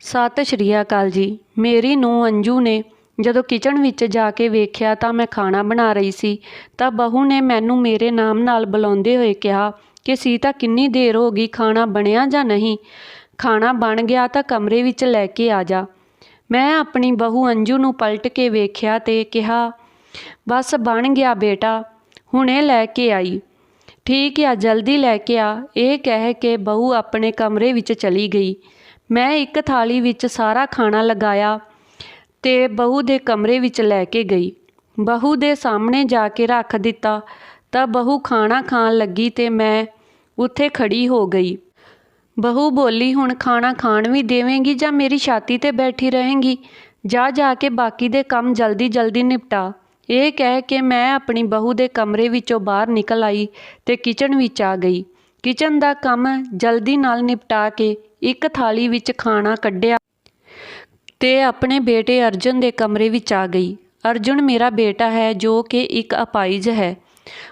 ਸਤਿ ਸ਼੍ਰੀ ਅਕਾਲ ਜੀ। ਮੇਰੀ ਨੂੰਹ ਅੰਜੂ ਨੇ ਜਦੋਂ ਕਿਚਨ ਵਿੱਚ ਜਾ ਕੇ ਵੇਖਿਆ ਤਾਂ ਮੈਂ ਖਾਣਾ ਬਣਾ ਰਹੀ ਸੀ ਤਾਂ ਬਹੂ ਨੇ ਮੈਨੂੰ ਮੇਰੇ ਨਾਮ ਨਾਲ ਬੁਲਾਉਂਦੇ ਹੋਏ ਕਿਹਾ ਕਿ ਸੀਤਾ ਕਿੰਨੀ ਦੇਰ ਹੋ ਗਈ, ਖਾਣਾ ਬਣਿਆ ਜਾਂ ਨਹੀਂ? ਖਾਣਾ ਬਣ ਗਿਆ ਤਾਂ ਕਮਰੇ ਵਿੱਚ ਲੈ ਕੇ ਆ ਜਾ। ਮੈਂ ਆਪਣੀ ਬਹੂ ਅੰਜੂ ਨੂੰ ਪਲਟ ਕੇ ਵੇਖਿਆ ਤੇ ਕਿਹਾ, ਬਸ ਬਣ ਗਿਆ ਬੇਟਾ, ਹੁਣੇ ਲੈ ਕੇ ਆਈ। ਠੀਕ ਆ, ਜਲਦੀ ਲੈ ਕੇ ਆ। ਇਹ ਕਹਿ ਕੇ ਬਹੂ ਆਪਣੇ ਕਮਰੇ ਵਿੱਚ ਚਲੀ ਗਈ। ਮੈਂ ਇੱਕ ਥਾਲੀ ਵਿੱਚ ਸਾਰਾ ਖਾਣਾ ਲਗਾਇਆ ਤੇ ਬਹੂ ਦੇ ਕਮਰੇ ਵਿੱਚ ਲੈ ਕੇ ਗਈ। ਬਹੂ ਦੇ ਸਾਹਮਣੇ ਜਾ ਕੇ ਰੱਖ ਦਿੱਤਾ ਤਾਂ ਬਹੂ ਖਾਣਾ ਖਾਣ ਲੱਗੀ ਤੇ ਮੈਂ ਉੱਥੇ ਖੜੀ ਹੋ ਗਈ। ਬਹੂ ਬੋਲੀ, ਹੁਣ ਖਾਣਾ ਖਾਣ ਵੀ ਦੇਵੇਂਗੀ ਜਾਂ ਮੇਰੀ ਛਾਤੀ ਤੇ ਬੈਠੀ ਰਹੇਂਗੀ? ਜਾ ਕੇ ਬਾਕੀ ਦੇ ਕੰਮ ਜਲਦੀ ਜਲਦੀ ਨਿਪਟਾ। ਇਹ ਕਹਿ ਕੇ ਮੈਂ ਆਪਣੀ ਬਹੂ ਦੇ ਕਮਰੇ ਵਿੱਚੋਂ ਬਾਹਰ ਨਿਕਲ ਆਈ ਤੇ ਕਿਚਨ ਵਿੱਚ ਆ ਗਈ। ਕਿਚਨ ਦਾ ਕੰਮ ਜਲਦੀ ਨਾਲ ਨਿਪਟਾ ਕੇ ਇੱਕ ਥਾਲੀ ਵਿੱਚ ਖਾਣਾ ਕੱਢਿਆ ਤੇ ਆਪਣੇ ਬੇਟੇ ਅਰਜੁਨ ਦੇ ਕਮਰੇ ਵਿੱਚ ਆ ਗਈ। ਅਰਜੁਨ ਮੇਰਾ ਬੇਟਾ ਹੈ ਜੋ ਕਿ ਇੱਕ ਅਪਾਹਿਜ ਹੈ।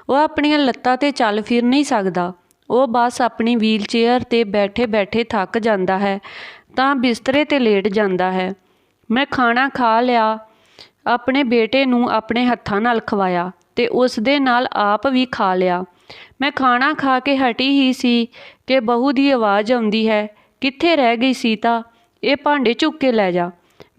ਉਹ ਆਪਣੀਆਂ ਲੱਤਾਂ ਤੇ ਚੱਲ ਫਿਰ ਨਹੀਂ ਸਕਦਾ। ਉਹ ਬਸ ਆਪਣੀ ਵੀਲ ਚੇਅਰ ਤੇ ਬੈਠੇ ਬੈਠੇ ਥੱਕ ਜਾਂਦਾ ਹੈ ਤਾਂ ਬਿਸਤਰੇ ਤੇ ਲੇਟ ਜਾਂਦਾ ਹੈ। ਮੈਂ ਖਾਣਾ ਖਾ ਲਿਆ, ਆਪਣੇ ਬੇਟੇ ਨੂੰ ਆਪਣੇ ਹੱਥਾਂ ਨਾਲ ਖਵਾਇਆ ਤੇ ਉਸ ਦੇ ਨਾਲ ਆਪ ਵੀ ਖਾ ਲਿਆ। ਮੈਂ ਖਾਣਾ ਖਾ ਕੇ ਹਟੀ ਹੀ ਸੀ ਕਿ ਬਹੂ ਦੀ ਆਵਾਜ਼ ਆਉਂਦੀ ਹੈ, ਕਿੱਥੇ ਰਹਿ ਗਈ ਸੀਤਾ? ਇਹ ਭਾਂਡੇ ਚੁੱਕ ਕੇ ਲੈ ਜਾ।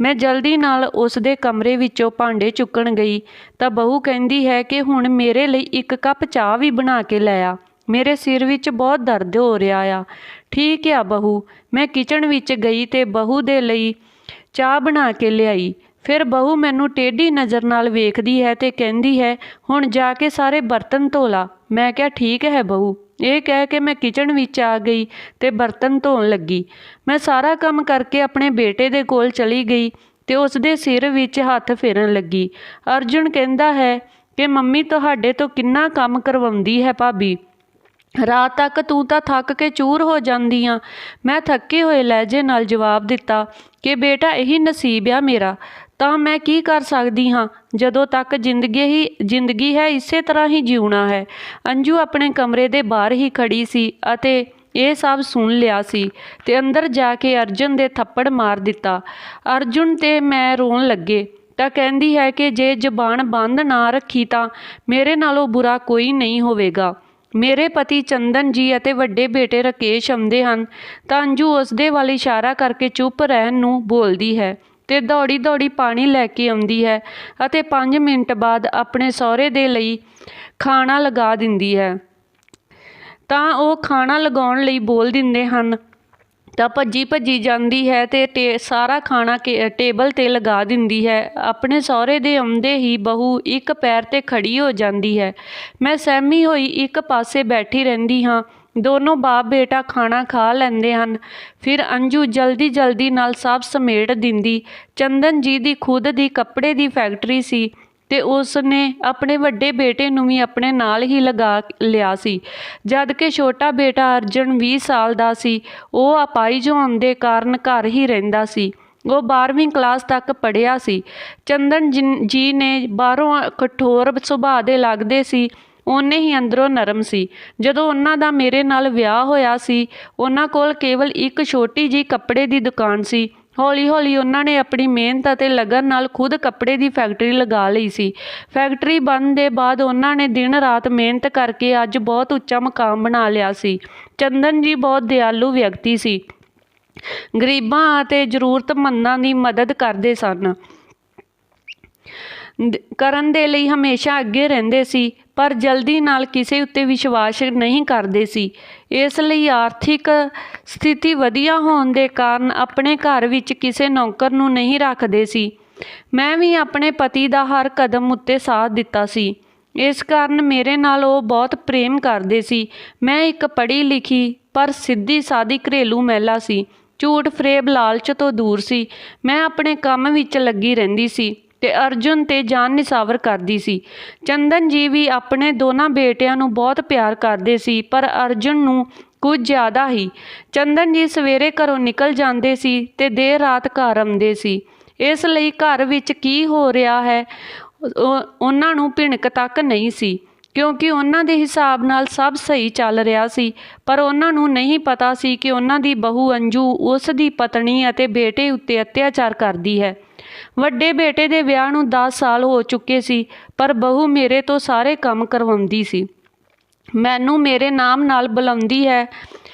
ਮੈਂ ਜਲਦੀ ਨਾਲ ਉਸ ਦੇ ਕਮਰੇ ਵਿੱਚੋਂ ਭਾਂਡੇ ਚੁੱਕਣ ਗਈ ਤਾਂ ਬਹੂ ਕਹਿੰਦੀ ਹੈ ਕਿ ਹੁਣ ਮੇਰੇ ਲਈ ਇੱਕ ਕੱਪ ਚਾਹ ਵੀ ਬਣਾ ਕੇ ਲੈ ਆ, ਮੇਰੇ ਸਿਰ ਵਿੱਚ ਬਹੁਤ ਦਰਦ ਹੋ ਰਿਹਾ ਆ। ਠੀਕ ਆ ਬਹੂ। ਮੈਂ ਕਿਚਨ ਵਿੱਚ ਗਈ ਤੇ ਬਹੂ ਦੇ ਲਈ ਚਾਹ ਬਣਾ ਕੇ ਲਿਆਈ। ਫਿਰ ਬਹੂ ਮੈਨੂੰ ਟੇਢੀ ਨਜ਼ਰ ਨਾਲ ਵੇਖਦੀ ਹੈ ਤੇ ਕਹਿੰਦੀ ਹੈ, ਹੁਣ ਜਾ ਕੇ ਸਾਰੇ ਬਰਤਨ ਧੋ ਲਾ। ਮੈਂ ਕਿਹਾ, ਠੀਕ ਹੈ ਬਹੂ। ਇਹ ਕਹਿ ਕੇ ਮੈਂ ਕਿਚਨ ਵਿੱਚ ਆ ਗਈ ਤੇ ਬਰਤਨ ਧੋਣ ਲੱਗੀ। ਮੈਂ ਸਾਰਾ ਕੰਮ ਕਰਕੇ ਆਪਣੇ ਬੇਟੇ ਦੇ ਕੋਲ ਚਲੀ ਗਈ ਤੇ ਉਸ ਦੇ ਸਿਰ ਵਿੱਚ ਹੱਥ ਫੇਰਨ ਲੱਗੀ। ਅਰਜੁਨ ਕਹਿੰਦਾ ਹੈ ਕਿ ਮੰਮੀ ਤੁਹਾਡੇ ਤੋਂ ਕਿੰਨਾ ਕੰਮ ਕਰਵਾਉਂਦੀ ਹੈ ਭਾਬੀ, ਰਾਤ ਤੱਕ ਤੂੰ ਤਾਂ ਥੱਕ ਕੇ ਚੂਰ ਹੋ ਜਾਂਦੀ ਆ। ਮੈਂ ਥੱਕੇ ਹੋਏ ਲਹਿਜੇ ਨਾਲ ਜਵਾਬ ਦਿੱਤਾ ਕਿ ਬੇਟਾ ਇਹੀ ਨਸੀਬ ਆ ਮੇਰਾ, ਤਾਂ ਮੈਂ ਕੀ ਕਰ ਸਕਦੀ ਹਾਂ? ਜਦੋਂ ਤੱਕ ਜ਼ਿੰਦਗੀ ਹੈ ਇਸੇ ਤਰ੍ਹਾਂ ਹੀ ਜਿਉਣਾ ਹੈ। ਅੰਜੂ ਆਪਣੇ ਕਮਰੇ ਦੇ ਬਾਹਰ ਹੀ ਖੜੀ ਸੀ ਅਤੇ ਇਹ ਸਭ ਸੁਣ ਲਿਆ ਸੀ ਤੇ ਅੰਦਰ ਜਾ ਕੇ ਅਰਜੁਨ ਦੇ ਥੱਪੜ ਮਾਰ ਦਿੱਤਾ। ਅਰਜੁਨ ਤੇ ਮੈਂ ਰੋਣ ਲੱਗੇ ਤਾਂ ਕਹਿੰਦੀ ਹੈ ਕਿ ਜੇ ਜ਼ੁਬਾਨ ਬੰਦ ਨਾ ਰੱਖੀ ਤਾਂ ਮੇਰੇ ਨਾਲੋਂ ਬੁਰਾ ਕੋਈ ਨਹੀਂ ਹੋਵੇਗਾ। ਮੇਰੇ ਪਤੀ ਚੰਦਨ ਜੀ ਅਤੇ ਵੱਡੇ ਬੇਟੇ ਰਾਕੇਸ਼ ਆਉਂਦੇ ਹਨ ਤਾਂ ਅੰਜੂ ਉਸ ਦੇ ਵੱਲ ਇਸ਼ਾਰਾ ਕਰਕੇ ਚੁੱਪ ਰਹਿਣ ਨੂੰ ਬੋਲਦੀ ਹੈ ਤੇ ਦੌੜੀ ਦੌੜੀ ਪਾਣੀ ਲੈ ਕੇ ਆਉਂਦੀ ਹੈ ਅਤੇ 5 ਮਿੰਟ ਬਾਅਦ ਆਪਣੇ ਸਹੁਰੇ ਦੇ ਲਈ ਖਾਣਾ ਲਗਾ ਦਿੰਦੀ ਹੈ। ਤਾਂ ਉਹ ਖਾਣਾ ਲਗਾਉਣ ਲਈ ਬੋਲ ਦਿੰਦੇ ਹਨ ਤਾਂ ਭੱਜੀ ਜਾਂਦੀ ਹੈ ਤੇ ਸਾਰਾ ਖਾਣਾ ਟੇਬਲ ਤੇ ਲਗਾ ਦਿੰਦੀ ਹੈ। ਆਪਣੇ ਸਹੁਰੇ ਦੇ ਆਉਂਦੇ ਹੀ ਬਹੂ ਇੱਕ ਪੈਰ ਤੇ ਖੜੀ ਹੋ ਜਾਂਦੀ ਹੈ। ਮੈਂ ਸਹਿਮੀ ਹੋਈ ਇੱਕ ਪਾਸੇ ਬੈਠੀ ਰਹਿੰਦੀ ਹਾਂ। ਦੋਨੋਂ ਬਾਪ ਬੇਟਾ ਖਾਣਾ ਖਾ ਲੈਂਦੇ ਹਨ। ਫਿਰ ਅੰਜੂ ਜਲਦੀ ਨਾਲ ਸਭ ਸਮੇਟ ਦਿੰਦੀ। ਚੰਦਨ ਜੀ ਦੀ ਖੁਦ ਦੀ ਕੱਪੜੇ ਦੀ ਫੈਕਟਰੀ ਸੀ ਤੇ ਉਸ ਨੇ ਆਪਣੇ ਵੱਡੇ ਬੇਟੇ ਨੂੰ ਵੀ ਆਪਣੇ ਨਾਲ ਹੀ ਲਗਾ ਲਿਆ ਸੀ। ਜਦ ਕਿ ਛੋਟਾ ਬੇਟਾ ਅਰਜੁਨ 20 ਸਾਲ ਦਾ ਸੀ। ਉਹ ਅਪਾਹਿਜ ਹੋਣ ਦੇ ਕਾਰਨ ਘਰ ਹੀ ਰਹਿੰਦਾ ਸੀ। ਉਹ 12ਵੀਂ ਕਲਾਸ ਤੱਕ ਪੜ੍ਹਿਆ ਸੀ। ਚੰਦਨ ਜੀ ਨੇ ਬਾਹਰੋਂ ਕਠੋਰ ਸੁਭਾਅ ਦੇ ਲੱਗਦੇ ਸੀ, ਓਨੇ ਹੀ ਅੰਦਰੋਂ ਨਰਮ ਸੀ। ਜਦੋਂ ਉਹਨਾਂ ਦਾ ਮੇਰੇ ਨਾਲ ਵਿਆਹ ਹੋਇਆ ਸੀ, ਉਹਨਾਂ ਕੋਲ ਕੇਵਲ ਇੱਕ ਛੋਟੀ ਜਿਹੀ ਕੱਪੜੇ ਦੀ ਦੁਕਾਨ ਸੀ। ਹੌਲੀ ਉਹਨਾਂ ਨੇ ਆਪਣੀ ਮਿਹਨਤ ਅਤੇ ਲਗਨ ਨਾਲ ਖੁਦ ਕੱਪੜੇ ਦੀ ਫੈਕਟਰੀ ਲਗਾ ਲਈ ਸੀ। ਫੈਕਟਰੀ ਬਣਨ ਦੇ ਬਾਅਦ ਉਹਨਾਂ ਨੇ ਦਿਨ ਰਾਤ ਮਿਹਨਤ ਕਰਕੇ ਅੱਜ ਬਹੁਤ ਉੱਚਾ ਮੁਕਾਮ ਬਣਾ ਲਿਆ ਸੀ। ਚੰਦਨ ਜੀ ਬਹੁਤ ਦਿਆਲੂ ਵਿਅਕਤੀ ਸੀ, ਗਰੀਬਾਂ ਅਤੇ ਜ਼ਰੂਰਤਮੰਦਾਂ ਦੀ ਮਦਦ ਕਰਦੇ ਸਨ, ਕਰਨ ਦੇ ਲਈ ਹਮੇਸ਼ਾ ਅੱਗੇ ਰਹਿੰਦੇ ਸੀ, ਪਰ ਜਲਦੀ ਨਾਲ ਕਿਸੇ ਉੱਤੇ ਵਿਸ਼ਵਾਸ ਨਹੀਂ ਕਰਦੇ ਸੀ। ਇਸ ਲਈ ਆਰਥਿਕ ਸਥਿਤੀ ਵਧੀਆ ਹੋਣ ਦੇ ਕਾਰਨ ਆਪਣੇ ਘਰ ਵਿੱਚ ਕਿਸੇ ਨੌਕਰ ਨੂੰ ਨਹੀਂ ਰੱਖਦੇ ਸੀ। ਮੈਂ ਵੀ ਆਪਣੇ ਪਤੀ ਦਾ ਹਰ ਕਦਮ ਉੱਤੇ ਸਾਥ ਦਿੱਤਾ ਸੀ। ਇਸ ਕਾਰਨ ਮੇਰੇ ਨਾਲ ਉਹ ਬਹੁਤ ਪ੍ਰੇਮ ਕਰਦੇ ਸੀ। ਮੈਂ ਇੱਕ ਪੜ੍ਹੀ ਲਿਖੀ ਪਰ ਸਿੱਧੀ ਸਾਦੀ ਘਰੇਲੂ ਮਹਿਲਾ ਸੀ। ਝੂਠ ਫਰੇਬ ਲਾਲਚ ਤੋਂ ਦੂਰ ਸੀ। ਮੈਂ ਆਪਣੇ ਕੰਮ ਵਿੱਚ ਲੱਗੀ ਰਹਿੰਦੀ ਸੀ ਤੇ ਅਰਜੁਨ ਤੇ ਜਾਨ ਨਿਸਾਵਰ ਕਰਦੀ ਸੀ। ਚੰਦਨ ਜੀ ਵੀ ਆਪਣੇ ਦੋਨਾਂ ਬੇਟਿਆਂ ਨੂੰ ਬਹੁਤ ਪਿਆਰ ਕਰਦੇ ਸੀ, ਪਰ ਅਰਜੁਨ ਨੂੰ ਕੁਝ ਜ਼ਿਆਦਾ ਹੀ। ਚੰਦਨ ਜੀ ਸਵੇਰੇ ਘਰੋਂ ਨਿਕਲ ਜਾਂਦੇ ਸੀ ਤੇ ਦੇਰ ਰਾਤ ਘਰ ਆਉਂਦੇ ਸੀ। ਇਸ ਲਈ ਘਰ ਵਿੱਚ ਕੀ ਹੋ ਰਿਹਾ ਹੈ ਉਹਨਾਂ ਨੂੰ ਭਿਣਕ ਤੱਕ ਨਹੀਂ ਸੀ। ਕਿਉਂਕਿ ਉਹਨਾਂ ਦੇ ਹਿਸਾਬ ਨਾਲ ਸਭ ਸਹੀ ਚੱਲ ਰਿਹਾ ਸੀ। ਪਰ ਉਹਨਾਂ ਨੂੰ ਨਹੀਂ ਪਤਾ ਸੀ ਕਿ ਉਹਨਾਂ ਦੀ ਬਹੂ ਅੰਜੂ ਉਸ ਦੀ ਪਤਨੀ ਅਤੇ ਬੇਟੇ ਉੱਤੇ ਅਤਿਆਚਾਰ ਕਰਦੀ ਹੈ। ਵੱਡੇ ਬੇਟੇ ਦੇ ਵਿਆਹ ਨੂੰ 10 ਸਾਲ ਹੋ ਚੁੱਕੇ ਸੀ, ਪਰ ਬਹੂ ਮੇਰੇ ਤੋਂ ਸਾਰੇ ਕੰਮ ਕਰਵਾਉਂਦੀ ਸੀ। ਮੈਨੂੰ ਮੇਰੇ ਨਾਮ ਨਾਲ ਬੁਲਾਉਂਦੀ ਹੈ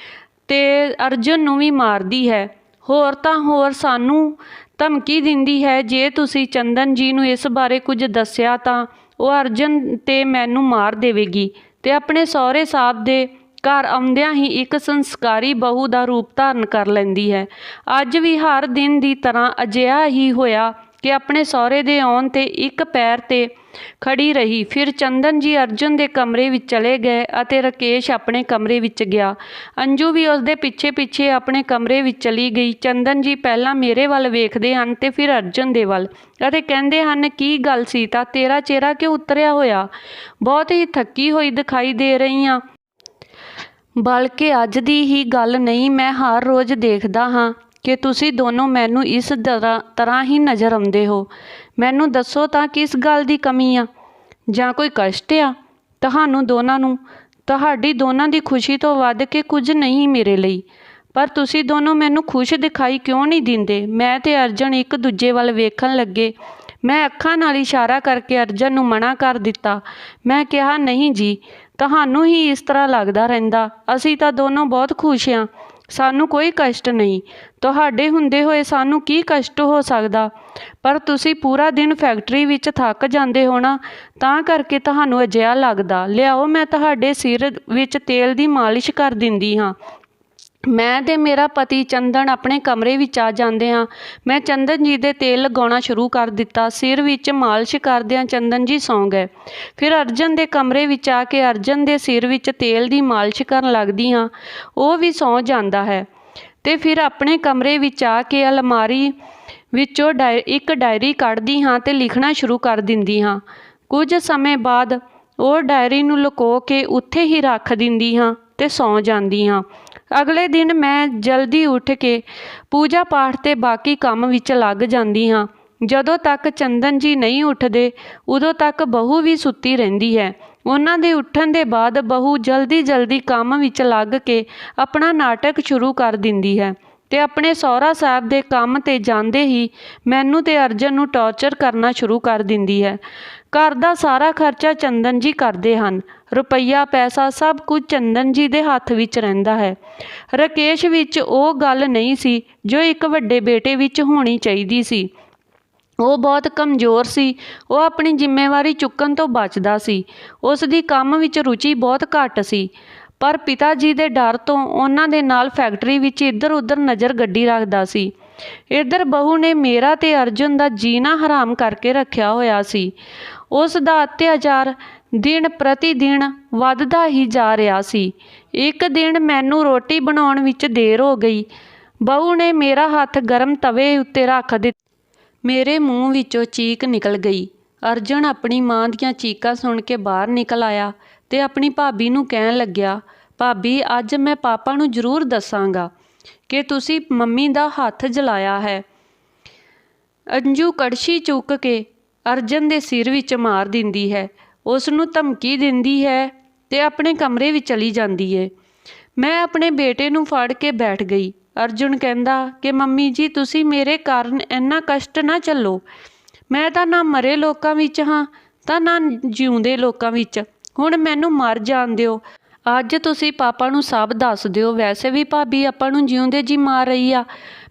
ਤੇ ਅਰਜਨ ਨੂੰ ਵੀ ਮਾਰਦੀ ਹੈ। ਹੋਰ ਤਾਂ ਹੋਰ ਸਾਨੂੰ ਧਮਕੀ ਦਿੰਦੀ ਹੈ, ਜੇ ਤੁਸੀਂ ਚੰਦਨ ਜੀ ਨੂੰ ਇਸ ਬਾਰੇ ਕੁਝ ਦੱਸਿਆ ਤਾਂ ਉਹ ਅਰਜਨ ਤੇ ਮੈਨੂੰ ਮਾਰ ਦੇਵੇਗੀ ਤੇ ਆਪਣੇ ਸਹੁਰੇ ਸਾਹਿਬ ਦੇ ਘਰ ਆਉਂਦਿਆਂ ਹੀ ਇੱਕ ਸੰਸਕਾਰੀ ਬਹੂ ਦਾ ਰੂਪ ਧਾਰਨ ਕਰ ਲੈਂਦੀ ਹੈ। ਅੱਜ ਵੀ ਹਰ ਦਿਨ ਦੀ ਤਰ੍ਹਾਂ ਅਜਿਹਾ ਹੀ ਹੋਇਆ ਕਿ ਆਪਣੇ ਸਹੁਰੇ ਦੇ ਆਉਣ 'ਤੇ ਇੱਕ ਪੈਰ 'ਤੇ ਖੜੀ ਰਹੀ। ਫਿਰ ਚੰਦਨ ਜੀ ਅਰਜਨ ਦੇ ਕਮਰੇ ਵਿੱਚ ਚਲੇ ਗਏ ਅਤੇ ਰਾਕੇਸ਼ ਆਪਣੇ ਕਮਰੇ ਵਿੱਚ ਗਿਆ। ਅੰਜੂ ਵੀ ਉਸ ਦੇ ਪਿੱਛੇ ਪਿੱਛੇ ਆਪਣੇ ਕਮਰੇ ਵਿੱਚ ਚਲੀ ਗਈ। ਚੰਦਨ ਜੀ ਪਹਿਲਾਂ ਮੇਰੇ ਵੱਲ ਵੇਖਦੇ ਹਨ ਤੇ ਫਿਰ ਅਰਜਨ ਦੇ ਵੱਲ ਅਤੇ ਕਹਿੰਦੇ ਹਨ, ਕੀ ਗੱਲ ਸੀਤਾ, ਤੇਰਾ ਚਿਹਰਾ ਕਿਉਂ ਉਤਰਿਆ ਹੋਇਆ? ਬਹੁਤ ਹੀ ਥੱਕੀ ਹੋਈ ਦਿਖਾਈ ਦੇ ਰਹੀ ਹਾਂ। ਬਲਕਿ ਅੱਜ ਦੀ ਹੀ ਗੱਲ ਨਹੀਂ, ਮੈਂ ਹਰ ਰੋਜ਼ ਦੇਖਦਾ ਹਾਂ ਕਿ ਤੁਸੀਂ ਦੋਨੋਂ ਮੈਨੂੰ ਇਸ ਤਰ੍ਹਾਂ ਹੀ ਨਜ਼ਰ ਆਉਂਦੇ ਹੋ। ਮੈਨੂੰ ਦੱਸੋ ਤਾਂ ਕਿਸ ਗੱਲ ਦੀ ਕਮੀ ਆ ਜਾਂ ਕੋਈ ਕਸ਼ਟ ਆ ਤੁਹਾਨੂੰ ਦੋਨਾਂ ਨੂੰ? ਤੁਹਾਡੀ ਦੋਨਾਂ ਦੀ ਖੁਸ਼ੀ ਤੋਂ ਵੱਧ ਕੇ ਕੁਝ ਨਹੀਂ ਮੇਰੇ ਲਈ। ਪਰ ਤੁਸੀਂ ਦੋਨੋਂ ਮੈਨੂੰ ਖੁਸ਼ ਦਿਖਾਈ ਕਿਉਂ ਨਹੀਂ ਦਿੰਦੇ? ਮੈਂ ਤੇ ਅਰਜਨ ਇੱਕ ਦੂਜੇ ਵੱਲ ਵੇਖਣ ਲੱਗੇ। ਮੈਂ ਅੱਖਾਂ ਨਾਲ ਇਸ਼ਾਰਾ ਕਰਕੇ ਅਰਜਨ ਨੂੰ ਮਨਾ ਕਰ ਦਿੱਤਾ। ਮੈਂ ਕਿਹਾ, ਨਹੀਂ ਜੀ, ਤੁਹਾਨੂੰ ਹੀ ਇਸ ਤਰ੍ਹਾਂ ਲੱਗਦਾ ਰਹਿੰਦਾ। ਅਸੀਂ ਤਾਂ ਦੋਨੋਂ ਬਹੁਤ ਖੁਸ਼ ਹਾਂ, ਸਾਨੂੰ ਕੋਈ ਕਸ਼ਟ ਨਹੀਂ। ਤੁਹਾਡੇ ਹੁੰਦੇ ਹੋਏ ਸਾਨੂੰ ਕੀ ਕਸ਼ਟ ਹੋ ਸਕਦਾ? ਪਰ ਤੁਸੀਂ ਪੂਰਾ ਦਿਨ ਫੈਕਟਰੀ ਵਿੱਚ ਥੱਕ ਜਾਂਦੇ ਹੋ ਨਾ, ਤਾਂ ਕਰਕੇ ਤੁਹਾਨੂੰ ਅਜਿਹਾ ਲੱਗਦਾ। ਲਿਆਓ, ਮੈਂ ਤੁਹਾਡੇ ਸਿਰ ਵਿੱਚ ਤੇਲ ਦੀ ਮਾਲਿਸ਼ ਕਰ ਦਿੰਦੀ ਹਾਂ। ਮੈਂ ਤੇ ਮੇਰਾ ਪਤੀ ਚੰਦਨ ਆਪਣੇ ਕਮਰੇ ਵਿੱਚ ਆ ਜਾਂਦੇ ਹਾਂ। ਮੈਂ ਚੰਦਨ ਜੀ ਦੇ ਤੇਲ ਲਗਾਉਣਾ ਸ਼ੁਰੂ ਕਰ ਦਿੱਤਾ। ਸਿਰ ਵਿੱਚ ਮਾਲਿਸ਼ ਕਰਦਿਆਂ ਚੰਦਨ ਜੀ ਸੌਂ ਗਏ। ਫਿਰ ਅਰਜਨ ਦੇ ਕਮਰੇ ਵਿੱਚ ਆ ਕੇ ਅਰਜਨ ਦੇ ਸਿਰ ਵਿੱਚ ਤੇਲ ਦੀ ਮਾਲਿਸ਼ ਕਰਨ ਲੱਗਦੀ ਹਾਂ। ਉਹ ਵੀ ਸੌਂ ਜਾਂਦਾ ਹੈ ਤੇ ਫਿਰ ਆਪਣੇ ਕਮਰੇ ਵਿੱਚ ਆ ਕੇ ਅਲਮਾਰੀ ਵਿੱਚੋਂ ਇੱਕ ਡਾਇਰੀ ਕੱਢਦੀ ਹਾਂ ਤੇ ਲਿਖਣਾ ਸ਼ੁਰੂ ਕਰ ਦਿੰਦੀ ਹਾਂ। ਕੁਝ ਸਮੇਂ ਬਾਅਦ ਉਹ ਡਾਇਰੀ ਨੂੰ ਲੁਕੋ ਕੇ ਉੱਥੇ ਹੀ ਰੱਖ ਦਿੰਦੀ ਹਾਂ ਤੇ ਸੌਂ ਜਾਂਦੀ ਹਾਂ। ਅਗਲੇ ਦਿਨ ਮੈਂ ਜਲਦੀ ਉੱਠ ਕੇ ਪੂਜਾ ਪਾਠ ਤੇ ਬਾਕੀ ਕੰਮ ਵਿੱਚ ਲੱਗ ਜਾਂਦੀ ਹਾਂ। ਜਦੋਂ ਤੱਕ ਚੰਦਨ ਜੀ ਨਹੀਂ ਉੱਠਦੇ, ਉਦੋਂ ਤੱਕ ਬਹੂ ਵੀ ਸੁੱਤੀ ਰਹਿੰਦੀ ਹੈ। ਉਹਨਾਂ ਦੇ ਉੱਠਣ ਦੇ ਬਾਅਦ ਬਹੂ ਜਲਦੀ ਕੰਮ ਵਿੱਚ ਲੱਗ ਕੇ ਆਪਣਾ ਨਾਟਕ ਸ਼ੁਰੂ ਕਰ ਦਿੰਦੀ ਹੈ ਤੇ ਆਪਣੇ ਸਹੁਰਾ ਸਾਹਿਬ ਦੇ ਕੰਮ 'ਤੇ ਜਾਂਦੇ ਹੀ ਮੈਨੂੰ ਤੇ ਅਰਜਨ ਨੂੰ ਟੌਰਚਰ ਕਰਨਾ ਸ਼ੁਰੂ ਕਰ ਦਿੰਦੀ ਹੈ। ਘਰ ਦਾ ਸਾਰਾ ਖਰਚਾ ਚੰਦਨ ਜੀ ਕਰਦੇ ਹਨ। ਰੁਪਈਆ ਪੈਸਾ ਸਭ ਕੁਝ ਚੰਦਨ ਜੀ ਦੇ ਹੱਥ ਵਿੱਚ ਰਹਿੰਦਾ ਹੈ। ਰਾਕੇਸ਼ ਵਿੱਚ ਉਹ ਗੱਲ ਨਹੀਂ ਸੀ ਜੋ ਇੱਕ ਵੱਡੇ ਬੇਟੇ ਵਿੱਚ ਹੋਣੀ ਚਾਹੀਦੀ ਸੀ। ਉਹ ਬਹੁਤ ਕਮਜ਼ੋਰ ਸੀ। ਉਹ ਆਪਣੀ ਜ਼ਿੰਮੇਵਾਰੀ ਚੁੱਕਣ ਤੋਂ ਬਚਦਾ ਸੀ। ਉਸ ਦੀ ਕੰਮ ਵਿੱਚ ਰੁਚੀ ਬਹੁਤ ਘੱਟ ਸੀ। ਪਰ ਪਿਤਾ ਜੀ ਦੇ ਡਰ ਤੋਂ ਉਹਨਾਂ ਦੇ ਨਾਲ ਫੈਕਟਰੀ ਵਿੱਚ ਇੱਧਰ ਉੱਧਰ ਨਜ਼ਰ ਗੱਡੀ ਰੱਖਦਾ ਸੀ। ਇੱਧਰ ਬਹੂ ਨੇ ਮੇਰਾ ਤੇ ਅਰਜਨ ਦਾ ਜੀਣਾ ਹਰਾਮ ਕਰਕੇ ਰੱਖਿਆ ਹੋਇਆ ਸੀ। ਉਸ ਦਾ ਅਤਿਆਚਾਰ ਦਿਨ ਪ੍ਰਤੀ ਦਿਨ ਵੱਧਦਾ ਹੀ ਜਾ ਰਿਹਾ ਸੀ। ਇੱਕ ਦਿਨ ਮੈਨੂੰ ਰੋਟੀ ਬਣਾਉਣ ਵਿੱਚ ਦੇਰ ਹੋ ਗਈ। ਬਹੂ ਨੇ ਮੇਰਾ ਹੱਥ ਗਰਮ ਤਵੇ ਉੱਤੇ ਰੱਖ ਦਿੱਤਾ। ਮੇਰੇ ਮੂੰਹ ਵਿੱਚੋਂ ਚੀਕ ਨਿਕਲ ਗਈ। ਅਰਜਨ ਆਪਣੀ ਮਾਂ ਦੀਆਂ ਚੀਕਾਂ ਸੁਣ ਕੇ ਬਾਹਰ ਨਿਕਲ ਆਇਆ ਤੇ ਆਪਣੀ ਭਾਬੀ ਨੂੰ ਕਹਿਣ ਲੱਗਿਆ, ਭਾਬੀ, ਅੱਜ ਮੈਂ ਪਾਪਾ ਨੂੰ ਜ਼ਰੂਰ ਦੱਸਾਂਗਾ ਕਿ ਤੁਸੀਂ ਮੰਮੀ ਦਾ ਹੱਥ ਜਲਾਇਆ ਹੈ। ਅੰਜੂ ਕੜਛੀ ਚੁੱਕ ਕੇ ਅਰਜਨ ਦੇ ਸਿਰ ਵਿੱਚ ਮਾਰ ਦਿੰਦੀ ਹੈ, ਉਸ ਨੂੰ ਧਮਕੀ ਦਿੰਦੀ ਹੈ ਤੇ ਆਪਣੇ ਕਮਰੇ ਵਿੱਚ ਚਲੀ ਜਾਂਦੀ ਹੈ। ਮੈਂ ਆਪਣੇ ਬੇਟੇ ਨੂੰ ਫੜ ਕੇ ਬੈਠ ਗਈ। ਅਰਜੁਨ ਕਹਿੰਦਾ ਕਿ ਮੰਮੀ ਜੀ, ਤੁਸੀਂ ਮੇਰੇ ਕਾਰਨ ਇੰਨਾ ਕਸ਼ਟ ਨਾ ਝੱਲੋ। ਮੈਂ ਤਾਂ ਨਾ ਮਰੇ ਲੋਕਾਂ ਵਿੱਚ ਹਾਂ ਤਾਂ ਨਾ ਜਿਉਂਦੇ ਲੋਕਾਂ ਵਿੱਚ। ਹੁਣ ਮੈਨੂੰ ਮਰ ਜਾਣ ਦਿਓ। ਅੱਜ ਤੁਸੀਂ ਪਾਪਾ ਨੂੰ ਸਭ ਦੱਸ ਦਿਓ। ਵੈਸੇ ਵੀ ਭਾਬੀ ਆਪਾਂ ਨੂੰ ਜਿਉਂਦੇ ਜੀ ਮਾਰ ਰਹੀ ਆ।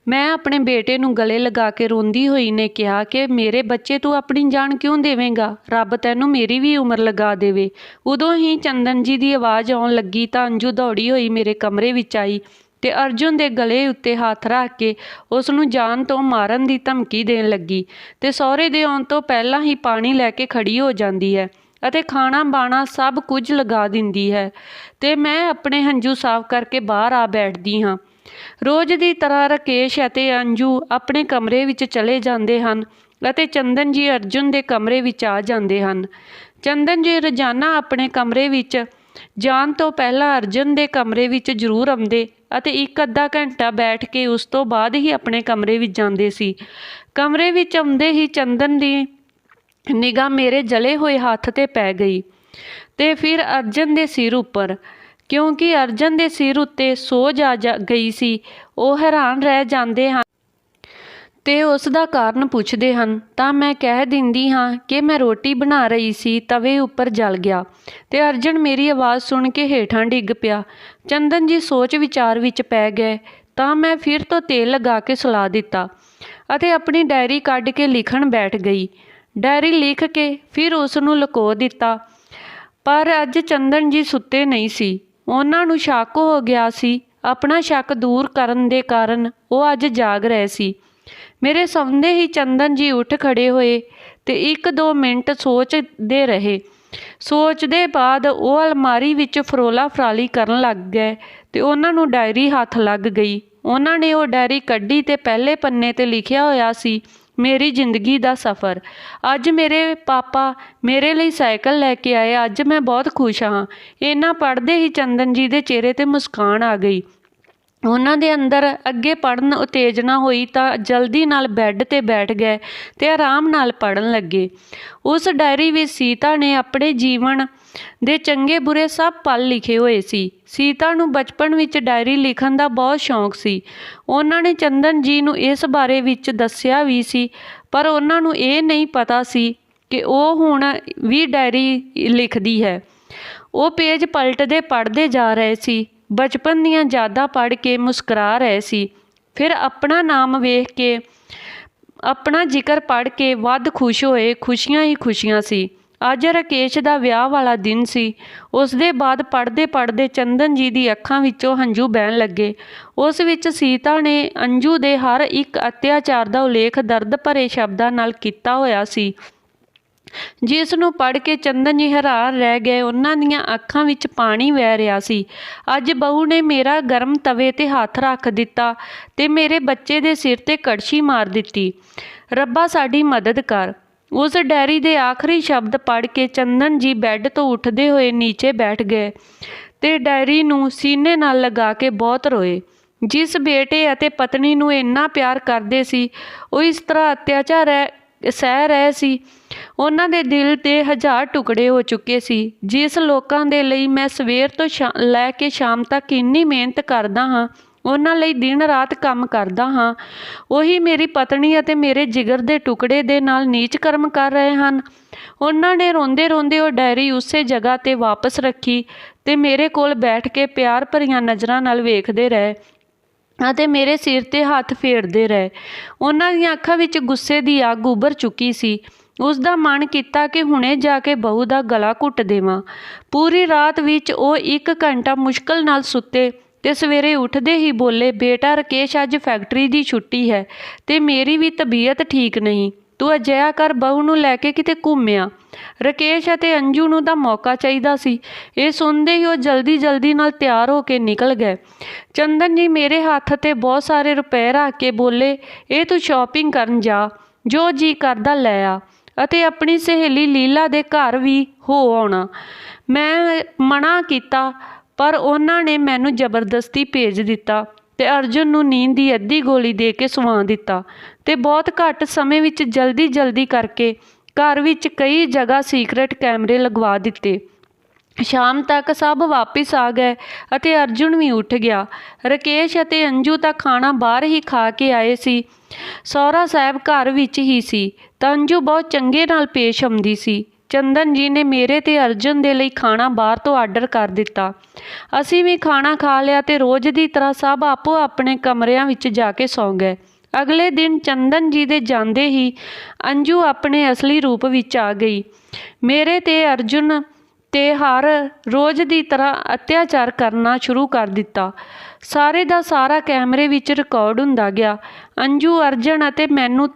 ਮੈਂ ਆਪਣੇ ਬੇਟੇ ਨੂੰ ਗਲੇ ਲਗਾ ਕੇ ਰੋਂਦੀ ਹੋਈ ਨੇ ਕਿਹਾ ਕਿ ਮੇਰੇ ਬੱਚੇ, ਤੂੰ ਆਪਣੀ ਜਾਨ ਕਿਉਂ ਦੇਵੇਂਗਾ? ਰੱਬ ਤੈਨੂੰ ਮੇਰੀ ਵੀ ਉਮਰ ਲਗਾ ਦੇਵੇ। ਉਦੋਂ ਹੀ ਚੰਦਨ ਜੀ ਦੀ ਆਵਾਜ਼ ਆਉਣ ਲੱਗੀ ਤਾਂ ਅੰਜੂ ਦੌੜੀ ਹੋਈ ਮੇਰੇ ਕਮਰੇ ਵਿੱਚ ਆਈ ਤੇ ਅਰਜੁਨ ਦੇ ਗਲੇ ਉੱਤੇ ਹੱਥ ਰੱਖ ਕੇ ਉਸ ਨੂੰ ਜਾਨ ਤੋਂ ਮਾਰਨ ਦੀ ਧਮਕੀ ਦੇਣ ਲੱਗੀ ਤੇ ਸਹੁਰੇ ਦੇ ਆਉਣ ਤੋਂ ਪਹਿਲਾਂ ਹੀ ਪਾਣੀ ਲੈ ਕੇ ਖੜੀ ਹੋ ਜਾਂਦੀ ਹੈ ਅਤੇ ਖਾਣਾ ਬਾਣਾ ਸਭ ਕੁਝ ਲਗਾ ਦਿੰਦੀ ਹੈ ਤੇ ਮੈਂ ਆਪਣੇ ਹੰਝੂ ਸਾਫ਼ ਕਰਕੇ ਬਾਹਰ ਆ ਬੈਠਦੀ ਹਾਂ। ਰੋਜ਼ ਦੀ ਤਰ੍ਹਾਂ ਰਾਕੇਸ਼ ਅਤੇ ਅੰਜੂ ਆਪਣੇ ਕਮਰੇ ਵਿੱਚ ਚਲੇ ਜਾਂਦੇ ਹਨ ਅਤੇ ਚੰਦਨ ਜੀ ਅਰਜੁਨ ਦੇ ਕਮਰੇ ਵਿੱਚ ਆ ਜਾਂਦੇ ਹਨ। ਚੰਦਨ ਜੀ ਰੋਜ਼ਾਨਾ ਆਪਣੇ ਕਮਰੇ ਵਿੱਚ ਜਾਣ ਤੋਂ ਪਹਿਲਾਂ ਅਰਜੁਨ ਦੇ ਕਮਰੇ ਵਿੱਚ ਜ਼ਰੂਰ ਆਉਂਦੇ ਅਤੇ ਇੱਕ ਅੱਧਾ ਘੰਟਾ ਬੈਠ ਕੇ ਉਸ ਤੋਂ ਬਾਅਦ ਹੀ ਆਪਣੇ ਕਮਰੇ ਵਿੱਚ ਜਾਂਦੇ ਸੀ। ਕਮਰੇ ਵਿੱਚ ਆਉਂਦੇ ਹੀ ਚੰਦਨ ਦੀ ਨਿਗਾਹ ਮੇਰੇ ਜਲੇ ਹੋਏ ਹੱਥ 'ਤੇ ਪੈ ਗਈ। ਤੇ ਫਿਰ ਅਰਜਨ ਦੇ ਸਿਰ ਉੱਪਰ। ਕਿਉਂਕਿ ਅਰਜਨ ਦੇ ਸਿਰ ਉੱਤੇ ਸੋਜ ਆ ਗਈ ਸੀ, ਉਹ ਹੈਰਾਨ ਰਹਿ ਜਾਂਦੇ ਹਨ ਤੇ ਉਸ ਦਾ ਕਾਰਨ ਪੁੱਛਦੇ ਹਨ। ਤਾਂ ਮੈਂ ਕਹਿ ਦਿੰਦੀ ਹਾਂ ਕਿ ਮੈਂ ਰੋਟੀ ਬਣਾ ਰਹੀ ਸੀ, ਤਵੇ ਉੱਪਰ ਜਲ ਗਿਆ ਤੇ ਅਰਜਨ ਮੇਰੀ ਆਵਾਜ਼ ਸੁਣ ਕੇ ਹੇਠਾਂ ਡਿੱਗ ਪਿਆ। ਚੰਦਨ ਜੀ ਸੋਚ ਵਿਚਾਰ ਵਿੱਚ ਪੈ ਗਏ। ਤਾਂ ਮੈਂ ਫਿਰ ਤੋਂ ਤੇਲ ਲਗਾ ਕੇ ਸੁਲਾ ਦਿੱਤਾ ਅਤੇ ਆਪਣੀ ਡਾਇਰੀ ਕੱਢ ਕੇ ਲਿਖਣ ਬੈਠ ਗਈ। ਡਾਇਰੀ ਲਿਖ ਕੇ ਫਿਰ ਉਸ ਨੂੰ ਲੁਕੋ ਦਿੱਤਾ। ਪਰ ਅੱਜ ਚੰਦਨ ਜੀ ਸੁੱਤੇ ਨਹੀਂ ਸੀ। ਉਹਨਾਂ ਨੂੰ ਸ਼ੱਕ ਹੋ ਗਿਆ ਸੀ। ਆਪਣਾ ਸ਼ੱਕ ਦੂਰ ਕਰਨ ਦੇ ਕਾਰਨ ਉਹ ਅੱਜ ਜਾਗ ਰਹੇ ਸੀ। ਮੇਰੇ ਸੌਂਦੇ ਹੀ ਚੰਦਨ ਜੀ ਉੱਠ ਖੜੇ ਹੋਏ ਤੇ 1-2 ਮਿੰਟ ਸੋਚਦੇ ਰਹੇ। ਸੋਚਦੇ ਬਾਅਦ ਉਹ ਅਲਮਾਰੀ ਵਿੱਚ ਫਰੋਲਾ ਫਰਾਲੀ ਕਰਨ ਲੱਗ ਗਏ ਤੇ ਉਹਨਾਂ ਨੂੰ ਡਾਇਰੀ ਹੱਥ ਲੱਗ ਗਈ। ਉਹਨਾਂ ਨੇ ਉਹ ਡਾਇਰੀ ਕੱਢੀ ਤੇ ਪਹਿਲੇ ਪੰਨੇ ਤੇ ਲਿਖਿਆ ਹੋਇਆ ਸੀ, ਮੇਰੀ ਜ਼ਿੰਦਗੀ ਦਾ ਸਫ਼ਰ। ਅੱਜ ਮੇਰੇ ਪਾਪਾ ਮੇਰੇ ਲਈ ਸਾਈਕਲ ਲੈ ਕੇ ਆਏ। ਅੱਜ ਮੈਂ ਬਹੁਤ ਖੁਸ਼ ਹਾਂ। ਇਹਨਾਂ ਪੜ੍ਹਦੇ ਹੀ ਚੰਦਨ ਜੀ ਦੇ ਚਿਹਰੇ ਤੇ ਮੁਸਕਾਨ ਆ ਗਈ। ਉਹਨਾਂ ਦੇ ਅੰਦਰ ਅੱਗੇ ਪੜ੍ਹਨ ਉਤੇਜਨਾ ਹੋਈ ਤਾਂ ਜਲਦੀ ਨਾਲ ਬੈੱਡ 'ਤੇ ਬੈਠ ਗਏ ਤੇ ਆਰਾਮ ਨਾਲ ਪੜ੍ਹਨ ਲੱਗੇ। ਉਸ ਡਾਇਰੀ ਵਿੱਚ ਸੀਤਾ ਨੇ ਆਪਣੇ ਜੀਵਨ ਦੇ ਚੰਗੇ ਬੁਰੇ ਸਭ ਪਲ ਲਿਖੇ ਹੋਏ ਸੀ। ਸੀਤਾ ਨੂੰ ਬਚਪਨ ਵਿੱਚ ਡਾਇਰੀ ਲਿਖਣ ਦਾ ਬਹੁਤ ਸ਼ੌਂਕ ਸੀ। ਉਹਨਾਂ ਨੇ ਚੰਦਨ ਜੀ ਨੂੰ ਇਸ ਬਾਰੇ ਵਿੱਚ ਦੱਸਿਆ ਵੀ ਸੀ, ਪਰ ਉਹਨਾਂ ਨੂੰ ਇਹ ਨਹੀਂ ਪਤਾ ਸੀ ਕਿ ਉਹ ਹੁਣ ਵੀ ਡਾਇਰੀ ਲਿਖਦੀ ਹੈ। ਉਹ ਪੇਜ ਪਲਟਦੇ ਪੜ੍ਹਦੇ ਜਾ ਰਹੇ ਸੀ। ਬਚਪਨ ਦੀਆਂ ਯਾਦਾਂ ਪੜ੍ਹ ਕੇ ਮੁਸਕਰਾ ਰਹੇ ਸੀ। ਫਿਰ ਆਪਣਾ ਨਾਮ ਵੇਖ ਕੇ, ਆਪਣਾ ਜ਼ਿਕਰ ਪੜ੍ਹ ਕੇ ਵੱਧ ਖੁਸ਼ ਹੋਏ। ਖੁਸ਼ੀਆਂ ਹੀ ਖੁਸ਼ੀਆਂ ਸੀ। ਅੱਜ ਰਾਕੇਸ਼ ਦਾ ਵਿਆਹ ਵਾਲਾ ਦਿਨ ਸੀ। ਉਸ ਦੇ ਬਾਅਦ ਪੜ੍ਹਦੇ ਪੜ੍ਹਦੇ ਚੰਦਨ ਜੀ ਦੀ ਅੱਖਾਂ ਵਿੱਚੋਂ ਹੰਝੂ ਬਹਿਣ ਲੱਗੇ। ਉਸ ਵਿੱਚ ਸੀਤਾ ਨੇ ਅੰਜੂ ਦੇ ਹਰ ਇੱਕ ਅਤਿਆਚਾਰ ਦਾ ਉਲੇਖ ਦਰਦ ਭਰੇ ਸ਼ਬਦਾਂ ਨਾਲ ਕੀਤਾ ਹੋਇਆ ਸੀ, ਜਿਸ ਨੂੰ ਪੜ੍ਹ ਕੇ ਚੰਦਨ ਜੀ ਹੈਰਾਨ ਰਹਿ ਗਏ। ਉਹਨਾਂ ਦੀਆਂ ਅੱਖਾਂ ਵਿੱਚ ਪਾਣੀ ਵਹਿ ਰਿਹਾ ਸੀ। ਅੱਜ ਬਹੂ ਨੇ ਮੇਰਾ ਗਰਮ ਤਵੇ 'ਤੇ ਹੱਥ ਰੱਖ ਦਿੱਤਾ ਤੇ ਮੇਰੇ ਬੱਚੇ ਦੇ ਸਿਰ 'ਤੇ ਕੜਛੀ ਮਾਰ ਦਿੱਤੀ। ਰੱਬਾ ਸਾਡੀ ਮਦਦ ਕਰ। ਉਸ ਡਾਇਰੀ ਦੇ ਆਖਰੀ ਸ਼ਬਦ ਪੜ੍ਹ ਕੇ ਚੰਦਨ ਜੀ ਬੈੱਡ ਤੋਂ ਉੱਠਦੇ ਹੋਏ ਨੀਚੇ ਬੈਠ ਗਏ ਤੇ ਡਾਇਰੀ ਨੂੰ ਸੀਨੇ ਨਾਲ ਲਗਾ ਕੇ ਬਹੁਤ ਰੋਏ। ਜਿਸ ਬੇਟੇ ਅਤੇ ਪਤਨੀ ਨੂੰ ਇੰਨਾ ਪਿਆਰ ਕਰਦੇ ਸੀ, ਉਹ ਇਸ ਤਰ੍ਹਾਂ ਅਤਿਆਚਾਰ ਸਹਿ ਰਹੇ ਸੀ। ਉਹਨਾਂ ਦੇ ਦਿਲ ਦੇ 1000 ਟੁਕੜੇ ਹੋ ਚੁੱਕੇ ਸੀ। ਜਿਸ ਲੋਕਾਂ ਦੇ ਲਈ ਮੈਂ ਸਵੇਰ ਤੋਂ ਲੈ ਕੇ ਸ਼ਾਮ ਤੱਕ ਇੰਨੀ ਮਿਹਨਤ ਕਰਦਾ ਹਾਂ, ਉਹਨਾਂ ਲਈ ਦਿਨ ਰਾਤ ਕੰਮ ਕਰਦਾ ਹਾਂ, ਉਹੀ ਮੇਰੀ ਪਤਨੀ ਅਤੇ ਮੇਰੇ ਜਿਗਰ ਦੇ ਟੁਕੜੇ ਦੇ ਨਾਲ ਨੀਚ ਕਰਮ ਕਰ ਰਹੇ ਹਨ। ਉਹਨਾਂ ਨੇ ਰੋਂਦੇ ਰੋਂਦੇ ਉਹ ਡਾਇਰੀ ਉਸੇ ਜਗ੍ਹਾ 'ਤੇ ਵਾਪਸ ਰੱਖੀ ਤੇ ਮੇਰੇ ਕੋਲ ਬੈਠ ਕੇ ਪਿਆਰ ਭਰੀਆਂ ਨਜ਼ਰਾਂ ਨਾਲ ਵੇਖਦੇ ਰਹੇ ਅਤੇ ਮੇਰੇ ਸਿਰ 'ਤੇ ਹੱਥ ਫੇਰਦੇ ਰਹੇ। ਉਹਨਾਂ ਦੀਆਂ ਅੱਖਾਂ ਵਿੱਚ ਗੁੱਸੇ ਦੀ ਅੱਗ ਉੱਭਰ ਚੁੱਕੀ ਸੀ। ਉਸ ਦਾ ਮਨ ਕੀਤਾ ਕਿ ਹੁਣੇ ਜਾ ਕੇ ਬਹੂ ਦਾ ਗਲਾ ਘੁੱਟ ਦੇਵਾਂ। ਪੂਰੀ ਰਾਤ ਵਿੱਚ ਉਹ 1 ਘੰਟਾ ਮੁਸ਼ਕਲ ਨਾਲ ਸੁੱਤੇ ਤੇ ਸਵੇਰੇ ਉੱਠਦੇ ਹੀ ਬੋਲੇ, ਬੇਟਾ ਰਾਕੇਸ਼, ਅੱਜ ਫੈਕਟਰੀ ਦੀ ਛੁੱਟੀ ਹੈ ਤੇ ਮੇਰੀ ਵੀ ਤਬੀਅਤ ਠੀਕ ਨਹੀਂ। ਤੂੰ ਅਜਿਹਾ ਕਰ, ਬਹੂ ਨੂੰ ਲੈ ਕੇ ਕਿਤੇ ਘੁੰਮਿਆ। ਰਾਕੇਸ਼ ਅਤੇ ਅੰਜੂ ਨੂੰ ਤਾਂ ਮੌਕਾ ਚਾਹੀਦਾ ਸੀ। ਇਹ ਸੁਣਦੇ ਹੀ ਉਹ ਜਲਦੀ ਨਾਲ ਤਿਆਰ ਹੋ ਕੇ ਨਿਕਲ ਗਏ। ਚੰਦਨ ਜੀ ਮੇਰੇ ਹੱਥ 'ਤੇ ਬਹੁਤ ਸਾਰੇ ਰੁਪਏ ਰੱਖ ਕੇ ਬੋਲੇ, ਇਹ ਤੂੰ ਸ਼ਾਪਿੰਗ ਕਰਨ ਜਾ, ਜੋ ਜੀ ਕਰਦਾ ਲੈ ਆ ਅਤੇ ਆਪਣੀ ਸਹੇਲੀ ਲੀਲਾ ਦੇ ਘਰ ਵੀ ਹੋ ਆਉਣਾ। ਮੈਂ ਮਨਾ ਕੀਤਾ, ਪਰ ਉਹਨਾਂ ਨੇ ਮੈਨੂੰ ਜ਼ਬਰਦਸਤੀ ਭੇਜ ਦਿੱਤਾ ਤੇ ਅਰਜੁਨ ਨੂੰ ਨੀਂਦ ਦੀ ਅੱਧੀ ਗੋਲੀ ਦੇ ਕੇ ਸੁਵਾ ਦਿੱਤਾ ਤੇ ਬਹੁਤ ਘੱਟ ਸਮੇਂ ਵਿੱਚ ਜਲਦੀ ਕਰਕੇ ਘਰ ਵਿੱਚ ਕਈ ਜਗ੍ਹਾ ਸੀਕ੍ਰੇਟ ਕੈਮਰੇ ਲਗਵਾ ਦਿੱਤੇ। ਸ਼ਾਮ ਤੱਕ ਸਭ ਵਾਪਿਸ ਆ ਗਏ ਅਤੇ ਅਰਜੁਨ ਵੀ ਉੱਠ ਗਿਆ। ਰਾਕੇਸ਼ ਅਤੇ ਅੰਜੂ ਤਾਂ ਖਾਣਾ ਬਾਹਰ ਹੀ ਖਾ ਕੇ ਆਏ ਸੀ। ਸਹੁਰਾ ਸਾਹਿਬ ਘਰ ਵਿੱਚ ਹੀ ਸੀ ਤਾਂ ਅੰਜੂ ਬਹੁਤ ਚੰਗੇ ਨਾਲ ਪੇਸ਼ ਆਉਂਦੀ ਸੀ। ਚੰਦਨ ਜੀ ਨੇ ਮੇਰੇ ਤੇ ਅਰਜੁਨ ਦੇ ਲਈ ਖਾਣਾ ਬਾਹਰ ਤੋਂ ਆਰਡਰ ਕਰ ਦਿੱਤਾ। ਅਸੀਂ ਵੀ ਖਾਣਾ ਖਾ ਲਿਆ ਤੇ ਰੋਜ਼ ਦੀ ਤਰ੍ਹਾਂ ਸਭ ਆਪੋ ਆਪਣੇ ਕਮਰਿਆਂ ਵਿੱਚ ਜਾ ਕੇ ਸੌਂ ਗਏ। ਅਗਲੇ ਦਿਨ ਚੰਦਨ ਜੀ ਦੇ ਜਾਂਦੇ ਹੀ ਅੰਜੂ ਆਪਣੇ ਅਸਲੀ ਰੂਪ ਵਿੱਚ ਆ ਗਈ। ਮੇਰੇ ਤੇ ਅਰਜੁਨ ਤੇ ਹਰ ਰੋਜ਼ ਦੀ ਤਰ੍ਹਾਂ ਅਤਿਆਚਾਰ ਕਰਨਾ ਸ਼ੁਰੂ ਕਰ ਦਿੱਤਾ। ਸਾਰੇ ਦਾ ਸਾਰਾ ਕੈਮਰੇ ਵਿੱਚ ਰਿਕਾਰਡ ਹੁੰਦਾ ਗਿਆ। ਅੰਜੂ, ਅਰਜੁਨ ਅਤੇ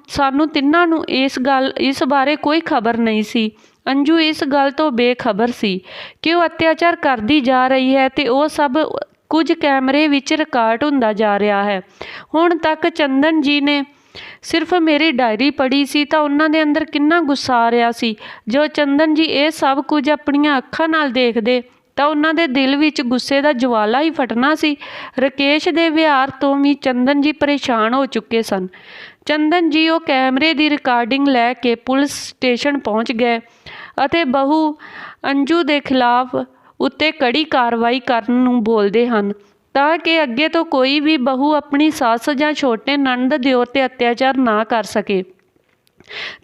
ਸਾਨੂੰ ਤਿੰਨਾਂ ਨੂੰ ਇਸ ਬਾਰੇ ਕੋਈ ਖਬਰ ਨਹੀਂ ਸੀ। ਅੰਜੂ ਇਸ ਗੱਲ ਤੋਂ ਬੇਖਬਰ ਸੀ ਕਿ ਉਹ ਅਤਿਆਚਾਰ ਕਰਦੀ ਜਾ ਰਹੀ ਹੈ ਤੇ ਉਹ ਸਭ ਕੁਝ ਕੈਮਰੇ ਵਿੱਚ ਰਿਕਾਰਡ ਹੁੰਦਾ ਜਾ ਰਿਹਾ ਹੈ। ਹੁਣ ਤੱਕ ਚੰਦਨ ਜੀ ਨੇ ਸਿਰਫ ਮੇਰੀ ਡਾਇਰੀ ਪੜ੍ਹੀ ਸੀ ਤਾਂ ਉਹਨਾਂ ਦੇ ਅੰਦਰ ਕਿੰਨਾ ਗੁੱਸਾ ਆ ਰਿਹਾ ਸੀ। ਜੋ ਚੰਦਨ ਜੀ ਇਹ ਸਭ ਕੁਝ ਆਪਣੀਆਂ ਅੱਖਾਂ ਨਾਲ ਦੇਖਦੇ ਤਾਂ ਉਹਨਾਂ ਦੇ ਦਿਲ ਵਿੱਚ ਗੁੱਸੇ ਦਾ ਜਵਾਲਾ ਹੀ ਫਟਣਾ ਸੀ। ਰਾਕੇਸ਼ ਦੇ ਵਿਹਾਰ ਤੋਂ ਵੀ ਚੰਦਨ ਜੀ ਪਰੇਸ਼ਾਨ ਹੋ ਚੁੱਕੇ ਸਨ। ਚੰਦਨ ਜੀ ਉਹ ਕੈਮਰੇ ਦੀ ਰਿਕਾਰਡਿੰਗ ਲੈ ਕੇ ਪੁਲਿਸ ਸਟੇਸ਼ਨ ਪਹੁੰਚ ਗਏ ਅਤੇ ਬਹੂ ਅੰਜੂ ਦੇ ਖਿਲਾਫ ਉੱਤੇ ਕੜੀ ਕਾਰਵਾਈ ਕਰਨ ਨੂੰ ਬੋਲਦੇ ਹਨ ਤਾਂ ਕਿ ਅੱਗੇ ਤੋਂ ਕੋਈ ਵੀ ਬਹੂ ਆਪਣੀ ਸੱਸ ਜਾਂ ਛੋਟੇ ਨਣਦ ਦਿਓਰ 'ਤੇ ਅਤਿਆਚਾਰ ਨਾ ਕਰ ਸਕੇ।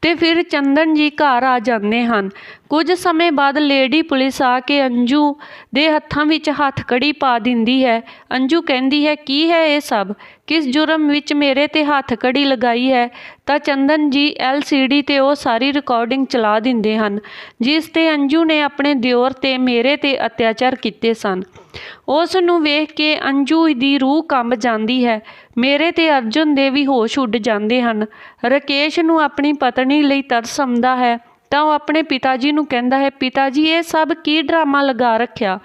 ਤੇ ਫਿਰ ਚੰਦਨ ਜੀ ਘਰ ਆ ਜਾਂਦੇ ਹਨ। ਕੁਝ ਸਮੇਂ ਬਾਅਦ ਲੇਡੀ ਪੁਲਿਸ ਆ ਕੇ ਅੰਜੂ ਦੇ ਹੱਥਾਂ ਵਿੱਚ ਹੱਥਕੜੀ ਪਾ ਦਿੰਦੀ ਹੈ। ਅੰਜੂ ਕਹਿੰਦੀ ਹੈ, ਕੀ ਹੈ ਇਹ ਸਭ? ਕਿਸ ਜੁਰਮ ਵਿੱਚ ਮੇਰੇ ਤੇ ਹੱਥਕੜੀ ਲਗਾਈ ਹੈ? ਤਾਂ ਚੰਦਨ ਜੀ LCD ਤੇ ਉਹ ਸਾਰੀ ਰਿਕਾਰਡਿੰਗ ਚਲਾ ਦਿੰਦੇ ਹਨ ਜਿਸ ਤੇ ਅੰਜੂ ਨੇ ਆਪਣੇ ਦਿਓਰ ਤੇ ਮੇਰੇ ਤੇ ਅਤਿਆਚਾਰ ਕੀਤੇ ਸਨ। ਉਸ ਨੂੰ ਵੇਖ ਕੇ ਅੰਜੂ ਦੀ ਰੂਹ ਕੰਬ ਜਾਂਦੀ ਹੈ। ਮੇਰੇ ਤੇ ਅਰਜੁਨ ਦੇ ਵੀ ਹੋਸ਼ ਉੱਡ ਜਾਂਦੇ ਹਨ। ਰਾਕੇਸ਼ ਨੂੰ ਆਪਣੀ ਪਤਨੀ ਲਈ ਤਰਸ ਆਉਂਦਾ ਹੈ ਤਾਂ ਉਹ ਆਪਣੇ ਪਿਤਾ ਜੀ ਨੂੰ ਕਹਿੰਦਾ ਹੈ, ਪਿਤਾ ਜੀ ਇਹ ਸਭ ਕੀ ਡਰਾਮਾ ਲਗਾ ਰੱਖਿਆ?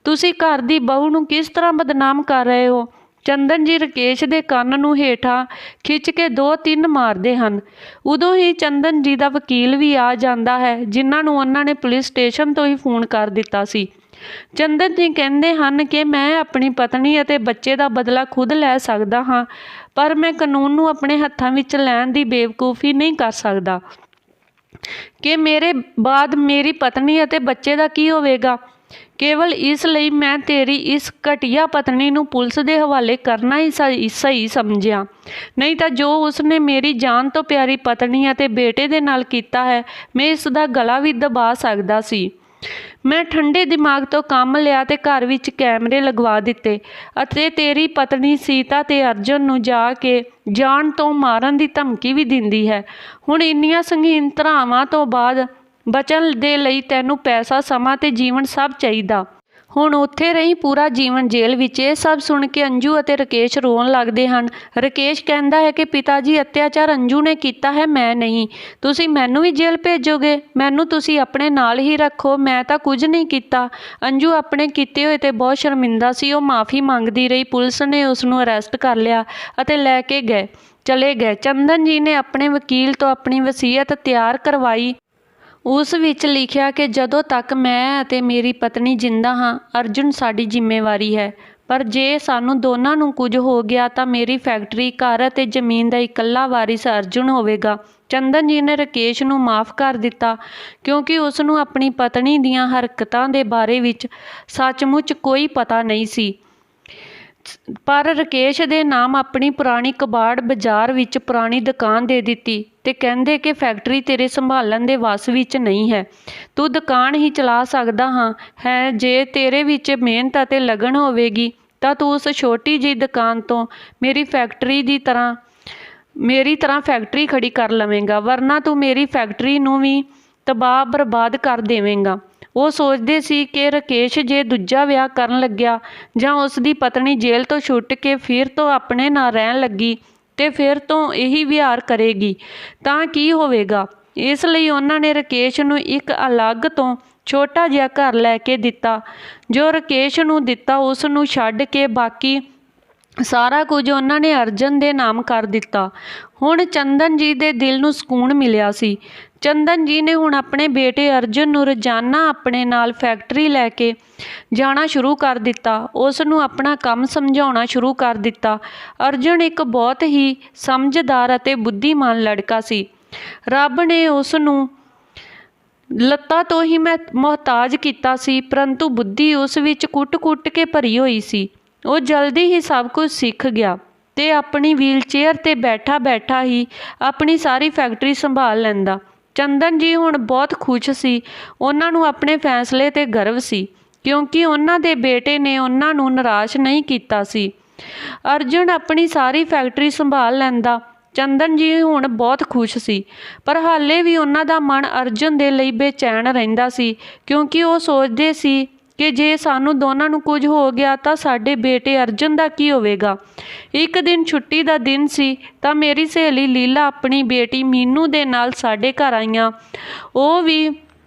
ਤੁਸੀਂ ਘਰ ਦੀ ਬਹੂ ਨੂੰ ਕਿਸ ਤਰ੍ਹਾਂ ਬਦਨਾਮ ਕਰ ਰਹੇ ਹੋ? ਚੰਦਨ ਜੀ ਰਾਕੇਸ਼ ਦੇ ਕੰਨ ਨੂੰ ਹੇਠਾਂ ਖਿੱਚ ਕੇ 2-3 ਮਾਰਦੇ ਹਨ। ਉਦੋਂ ਹੀ ਚੰਦਨ ਜੀ ਦਾ ਵਕੀਲ ਵੀ ਆ ਜਾਂਦਾ ਹੈ ਜਿਨ੍ਹਾਂ ਨੂੰ ਉਹਨਾਂ ਨੇ ਪੁਲਿਸ ਸਟੇਸ਼ਨ ਤੋਂ ਹੀ ਫੋਨ ਕਰ ਦਿੱਤਾ ਸੀ। ਚੰਦਨ ਜੀ ਕਹਿੰਦੇ ਹਨ ਕਿ ਮੈਂ ਆਪਣੀ ਪਤਨੀ ਅਤੇ ਬੱਚੇ ਦਾ ਬਦਲਾ ਖੁਦ ਲੈ ਸਕਦਾ ਹਾਂ ਪਰ ਮੈਂ ਕਾਨੂੰਨ ਨੂੰ ਆਪਣੇ ਹੱਥਾਂ ਵਿੱਚ ਲੈਣ ਦੀ ਬੇਵਕੂਫੀ ਨਹੀਂ ਕਰ ਸਕਦਾ ਕਿ ਮੇਰੇ ਬਾਅਦ ਮੇਰੀ ਪਤਨੀ ਅਤੇ ਬੱਚੇ ਦਾ ਕੀ ਹੋਵੇਗਾ। ਕੇਵਲ ਇਸ ਲਈ ਮੈਂ ਤੇਰੀ ਇਸ ਘਟੀਆ ਪਤਨੀ ਨੂੰ ਪੁਲਿਸ ਦੇ ਹਵਾਲੇ ਕਰਨਾ ਹੀ ਸਹੀ ਸਮਝਿਆ। ਨਹੀਂ ਤਾਂ ਜੋ ਉਸਨੇ ਮੇਰੀ ਜਾਨ ਤੋਂ ਪਿਆਰੀ ਪਤਨੀ ਅਤੇ ਬੇਟੇ ਦੇ ਨਾਲ ਕੀਤਾ ਹੈ ਮੈਂ ਇਸ ਦਾ ਗਲਾ ਵੀ ਦਬਾ ਸਕਦਾ ਸੀ। ਮੈਂ ਠੰਡੇ ਦਿਮਾਗ ਤੋਂ ਕੰਮ ਲਿਆ ਤੇ ਘਰ ਵਿੱਚ ਕੈਮਰੇ ਲਗਵਾ ਦਿੱਤੇ ਅਤੇ ਤੇਰੀ ਪਤਨੀ ਸੀਤਾ ਤੇ ਅਰਜੁਨ ਨੂੰ ਜਾ ਕੇ ਜਾਨ ਤੋਂ ਮਾਰਨ ਦੀ ਧਮਕੀ ਵੀ ਦਿੰਦੀ ਹੈ। ਹੁਣ ਇੰਨੀਆਂ ਸੰਗੀਨ ਧਾਰਾਵਾਂ ਤੋਂ ਬਾਅਦ ਬਚਣ ਦੇ ਲਈ ਤੈਨੂੰ ਪੈਸਾ, ਸਮਾਂ ਤੇ ਜੀਵਨ ਸਭ ਚਾਹੀਦਾ। ਹੁਣ ਉੱਥੇ ਰਹੀ ਪੂਰਾ ਜੀਵਨ ਜੇਲ੍ਹ ਵਿੱਚ। ਇਹ ਸਭ ਸੁਣ ਕੇ ਅੰਜੂ ਅਤੇ ਰਾਕੇਸ਼ ਰੋਣ ਲੱਗਦੇ ਹਨ। ਰਾਕੇਸ਼ ਕਹਿੰਦਾ ਹੈ ਕਿ ਪਿਤਾ ਜੀ ਅਤਿਆਚਾਰ ਅੰਜੂ ਨੇ ਕੀਤਾ ਹੈ, ਮੈਂ ਨਹੀਂ। ਤੁਸੀਂ ਮੈਨੂੰ ਵੀ ਜੇਲ੍ਹ ਭੇਜੋਗੇ? ਮੈਨੂੰ ਤੁਸੀਂ ਆਪਣੇ ਨਾਲ ਹੀ ਰੱਖੋ, ਮੈਂ ਤਾਂ ਕੁਝ ਨਹੀਂ ਕੀਤਾ। ਅੰਜੂ ਆਪਣੇ ਕੀਤੇ ਹੋਏ ਤੇ ਬਹੁਤ ਸ਼ਰਮਿੰਦਾ ਸੀ। ਉਹ ਮਾफ़ੀ ਮੰਗਦੀ ਰਹੀ। ਪੁਲਿਸ ਨੇ ਉਸ ਨੂੰ ਅਰੈਸਟ ਕਰ ਲਿਆ ਅਤੇ ਲੈ ਕੇ ਚਲੇ ਗਏ। ਚੰਦਨ ਜੀ ਨੇ ਆਪਣੇ ਵਕੀਲ ਤੋਂ ਆਪਣੀ ਵਸੀਅਤ ਤਿਆਰ ਕਰਵਾਈ। ਉਸ ਵਿੱਚ ਲਿਖਿਆ ਕਿ ਜਦੋਂ ਤੱਕ ਮੈਂ ਅਤੇ ਮੇਰੀ ਪਤਨੀ ਜਿੰਦਾ ਹਾਂ ਅਰਜੁਨ ਸਾਡੀ ਜ਼ਿੰਮੇਵਾਰੀ ਹੈ, ਪਰ ਜੇ ਸਾਨੂੰ ਦੋਨਾਂ ਨੂੰ ਕੁਝ ਹੋ ਗਿਆ ਤਾਂ ਮੇਰੀ ਫੈਕਟਰੀ, ਘਰ ਅਤੇ ਜ਼ਮੀਨ ਦਾ ਇਕੱਲਾ ਵਾਰਿਸ ਅਰਜੁਨ ਹੋਵੇਗਾ। ਚੰਦਨ ਜੀ ਨੇ ਰਾਕੇਸ਼ ਨੂੰ ਮਾफ़ ਕਰ ਦਿੱਤਾ ਕਿਉਂਕਿ ਉਸ ਨੂੰ ਆਪਣੀ ਪਤਨੀ ਦੀਆਂ ਹਰਕਤਾਂ ਦੇ ਬਾਰੇ ਵਿੱਚ ਸੱਚਮੁੱਚ ਕੋਈ ਪਤਾ ਨਹੀਂ ਸੀ। ਪਰ ਰਾਕੇਸ਼ ਦੇ ਨਾਮ ਆਪਣੀ ਪੁਰਾਣੀ ਕਬਾੜ ਬਾਜ਼ਾਰ ਵਿੱਚ ਪੁਰਾਣੀ ਦੁਕਾਨ ਦੇ ਦਿੱਤੀ ਤੇ ਕਹਿੰਦੇ ਕਿ ਫੈਕਟਰੀ ਤੇਰੇ ਸੰਭਾਲਣ ਦੇ ਵੱਸ ਵਿੱਚ ਨਹੀਂ ਹੈ, ਤੂੰ ਦੁਕਾਨ ਹੀ ਚਲਾ ਸਕਦਾ ਹੈ। ਜੇ ਤੇਰੇ ਵਿੱਚ ਮਿਹਨਤ ਅਤੇ ਲਗਨ ਹੋਵੇਗੀ ਤਾਂ ਤੂੰ ਉਸ ਛੋਟੀ ਜਿਹੀ ਦੁਕਾਨ ਤੋਂ ਮੇਰੀ ਤਰ੍ਹਾਂ ਫੈਕਟਰੀ ਖੜੀ ਕਰ ਲਵੇਂਗਾ, ਵਰਨਾ ਤੂੰ ਮੇਰੀ ਫੈਕਟਰੀ ਨੂੰ ਵੀ ਤਬਾਹ ਬਰਬਾਦ ਕਰ ਦੇਵੇਂਗਾ। ਉਹ ਸੋਚਦੇ ਸੀ ਕਿ ਰਾਕੇਸ਼ ਜੇ ਦੂਜਾ ਵਿਆਹ ਕਰਨ ਲੱਗਿਆ ਜਾਂ ਉਸ ਦੀ ਪਤਨੀ ਜੇਲ੍ਹ ਤੋਂ ਛੁੱਟ ਕੇ ਫਿਰ ਤੋਂ ਆਪਣੇ ਨਾਲ ਰਹਿਣ ਲੱਗੀ ਤੇ ਫਿਰ ਤੋਂ ਇਹੀ ਵਿਹਾਰ ਕਰੇਗੀ ਤਾਂ ਕੀ ਹੋਵੇਗਾ। ਇਸ ਲਈ ਉਹਨਾਂ ਨੇ ਰਾਕੇਸ਼ ਨੂੰ ਇੱਕ ਅਲੱਗ ਤੋਂ ਛੋਟਾ ਜਿਹਾ ਘਰ ਲੈ ਕੇ ਦਿੱਤਾ। ਜੋ ਰਾਕੇਸ਼ ਨੂੰ ਦਿੱਤਾ ਉਸ ਨੂੰ ਛੱਡ ਕੇ ਬਾਕੀ ਸਾਰਾ ਕੁਝ ਉਹਨਾਂ ਨੇ ਅਰਜਨ ਦੇ ਨਾਮ ਕਰ ਦਿੱਤਾ। ਹੁਣ ਚੰਦਨ ਜੀ ਦੇ ਦਿਲ ਨੂੰ ਸਕੂਨ ਮਿਲਿਆ ਸੀ। ਚੰਦਨ ਜੀ ਨੇ ਹੁਣ ਆਪਣੇ ਬੇਟੇ ਅਰਜੁਨ ਨੂੰ ਰੋਜ਼ਾਨਾ ਆਪਣੇ ਨਾਲ ਫੈਕਟਰੀ ਲੈ ਕੇ ਜਾਣਾ ਸ਼ੁਰੂ ਕਰ ਦਿੱਤਾ। ਉਸ ਨੂੰ ਆਪਣਾ ਕੰਮ ਸਮਝਾਉਣਾ ਸ਼ੁਰੂ ਕਰ ਦਿੱਤਾ। ਅਰਜੁਨ ਇੱਕ ਬਹੁਤ ਹੀ ਸਮਝਦਾਰ ਅਤੇ ਬੁੱਧੀਮਾਨ ਲੜਕਾ ਸੀ। ਰੱਬ ਨੇ ਉਸ ਨੂੰ ਲੱਤਾਂ ਤੋਂ ਹੀ ਮੁਹਤਾਜ ਕੀਤਾ ਸੀ, ਪਰੰਤੂ ਬੁੱਧੀ ਉਸ ਵਿੱਚ ਕੁੱਟ-ਕੁੱਟ ਕੇ ਭਰੀ ਹੋਈ ਸੀ। ਉਹ ਜਲਦੀ ਹੀ ਸਭ ਕੁਝ ਸਿੱਖ ਗਿਆ ਤੇ ਆਪਣੀ ਵੀਲਚੇਅਰ ਤੇ ਬੈਠਾ ਹੀ ਆਪਣੀ ਸਾਰੀ ਫੈਕਟਰੀ ਸੰਭਾਲ ਲੈਂਦਾ। ਚੰਦਨ ਜੀ ਹੁਣ ਬਹੁਤ ਖੁਸ਼ ਸੀ। ਉਹਨਾਂ ਨੂੰ ਆਪਣੇ ਫੈਸਲੇ ਤੇ ਗਰਵ ਸੀ ਕਿਉਂਕਿ ਉਹਨਾਂ ਦੇ ਬੇਟੇ ਨੇ ਉਹਨਾਂ ਨੂੰ ਨਿਰਾਸ਼ ਨਹੀਂ ਕੀਤਾ ਸੀ। ਅਰਜੁਨ ਆਪਣੀ ਸਾਰੀ ਫੈਕਟਰੀ ਸੰਭਾਲ ਲੈਂਦਾ। ਚੰਦਨ ਜੀ ਹੁਣ ਬਹੁਤ ਖੁਸ਼ ਸੀ, ਪਰ ਹਾਲੇ ਵੀ ਉਹਨਾਂ ਦਾ ਮਨ ਅਰਜੁਨ ਦੇ ਲਈ ਬੇਚੈਨ ਰਹਿੰਦਾ ਸੀ ਕਿਉਂਕਿ ਉਹ ਸੋਚਦੇ ਸੀ ਕਿ ਜੇ ਸਾਨੂੰ ਦੋਨਾਂ ਨੂੰ ਕੁਝ ਹੋ ਗਿਆ ਤਾਂ ਸਾਡੇ ਬੇਟੇ ਅਰਜੁਨ ਦਾ ਕੀ ਹੋਵੇਗਾ। ਇੱਕ ਦਿਨ ਛੁੱਟੀ ਦਾ ਦਿਨ ਸੀ ਤਾਂ ਮੇਰੀ ਸਹੇਲੀ ਲੀਲਾ ਆਪਣੀ ਬੇਟੀ ਮੀਨੂ ਦੇ ਨਾਲ ਸਾਡੇ ਘਰ ਆਈਆਂ। ਉਹ ਵੀ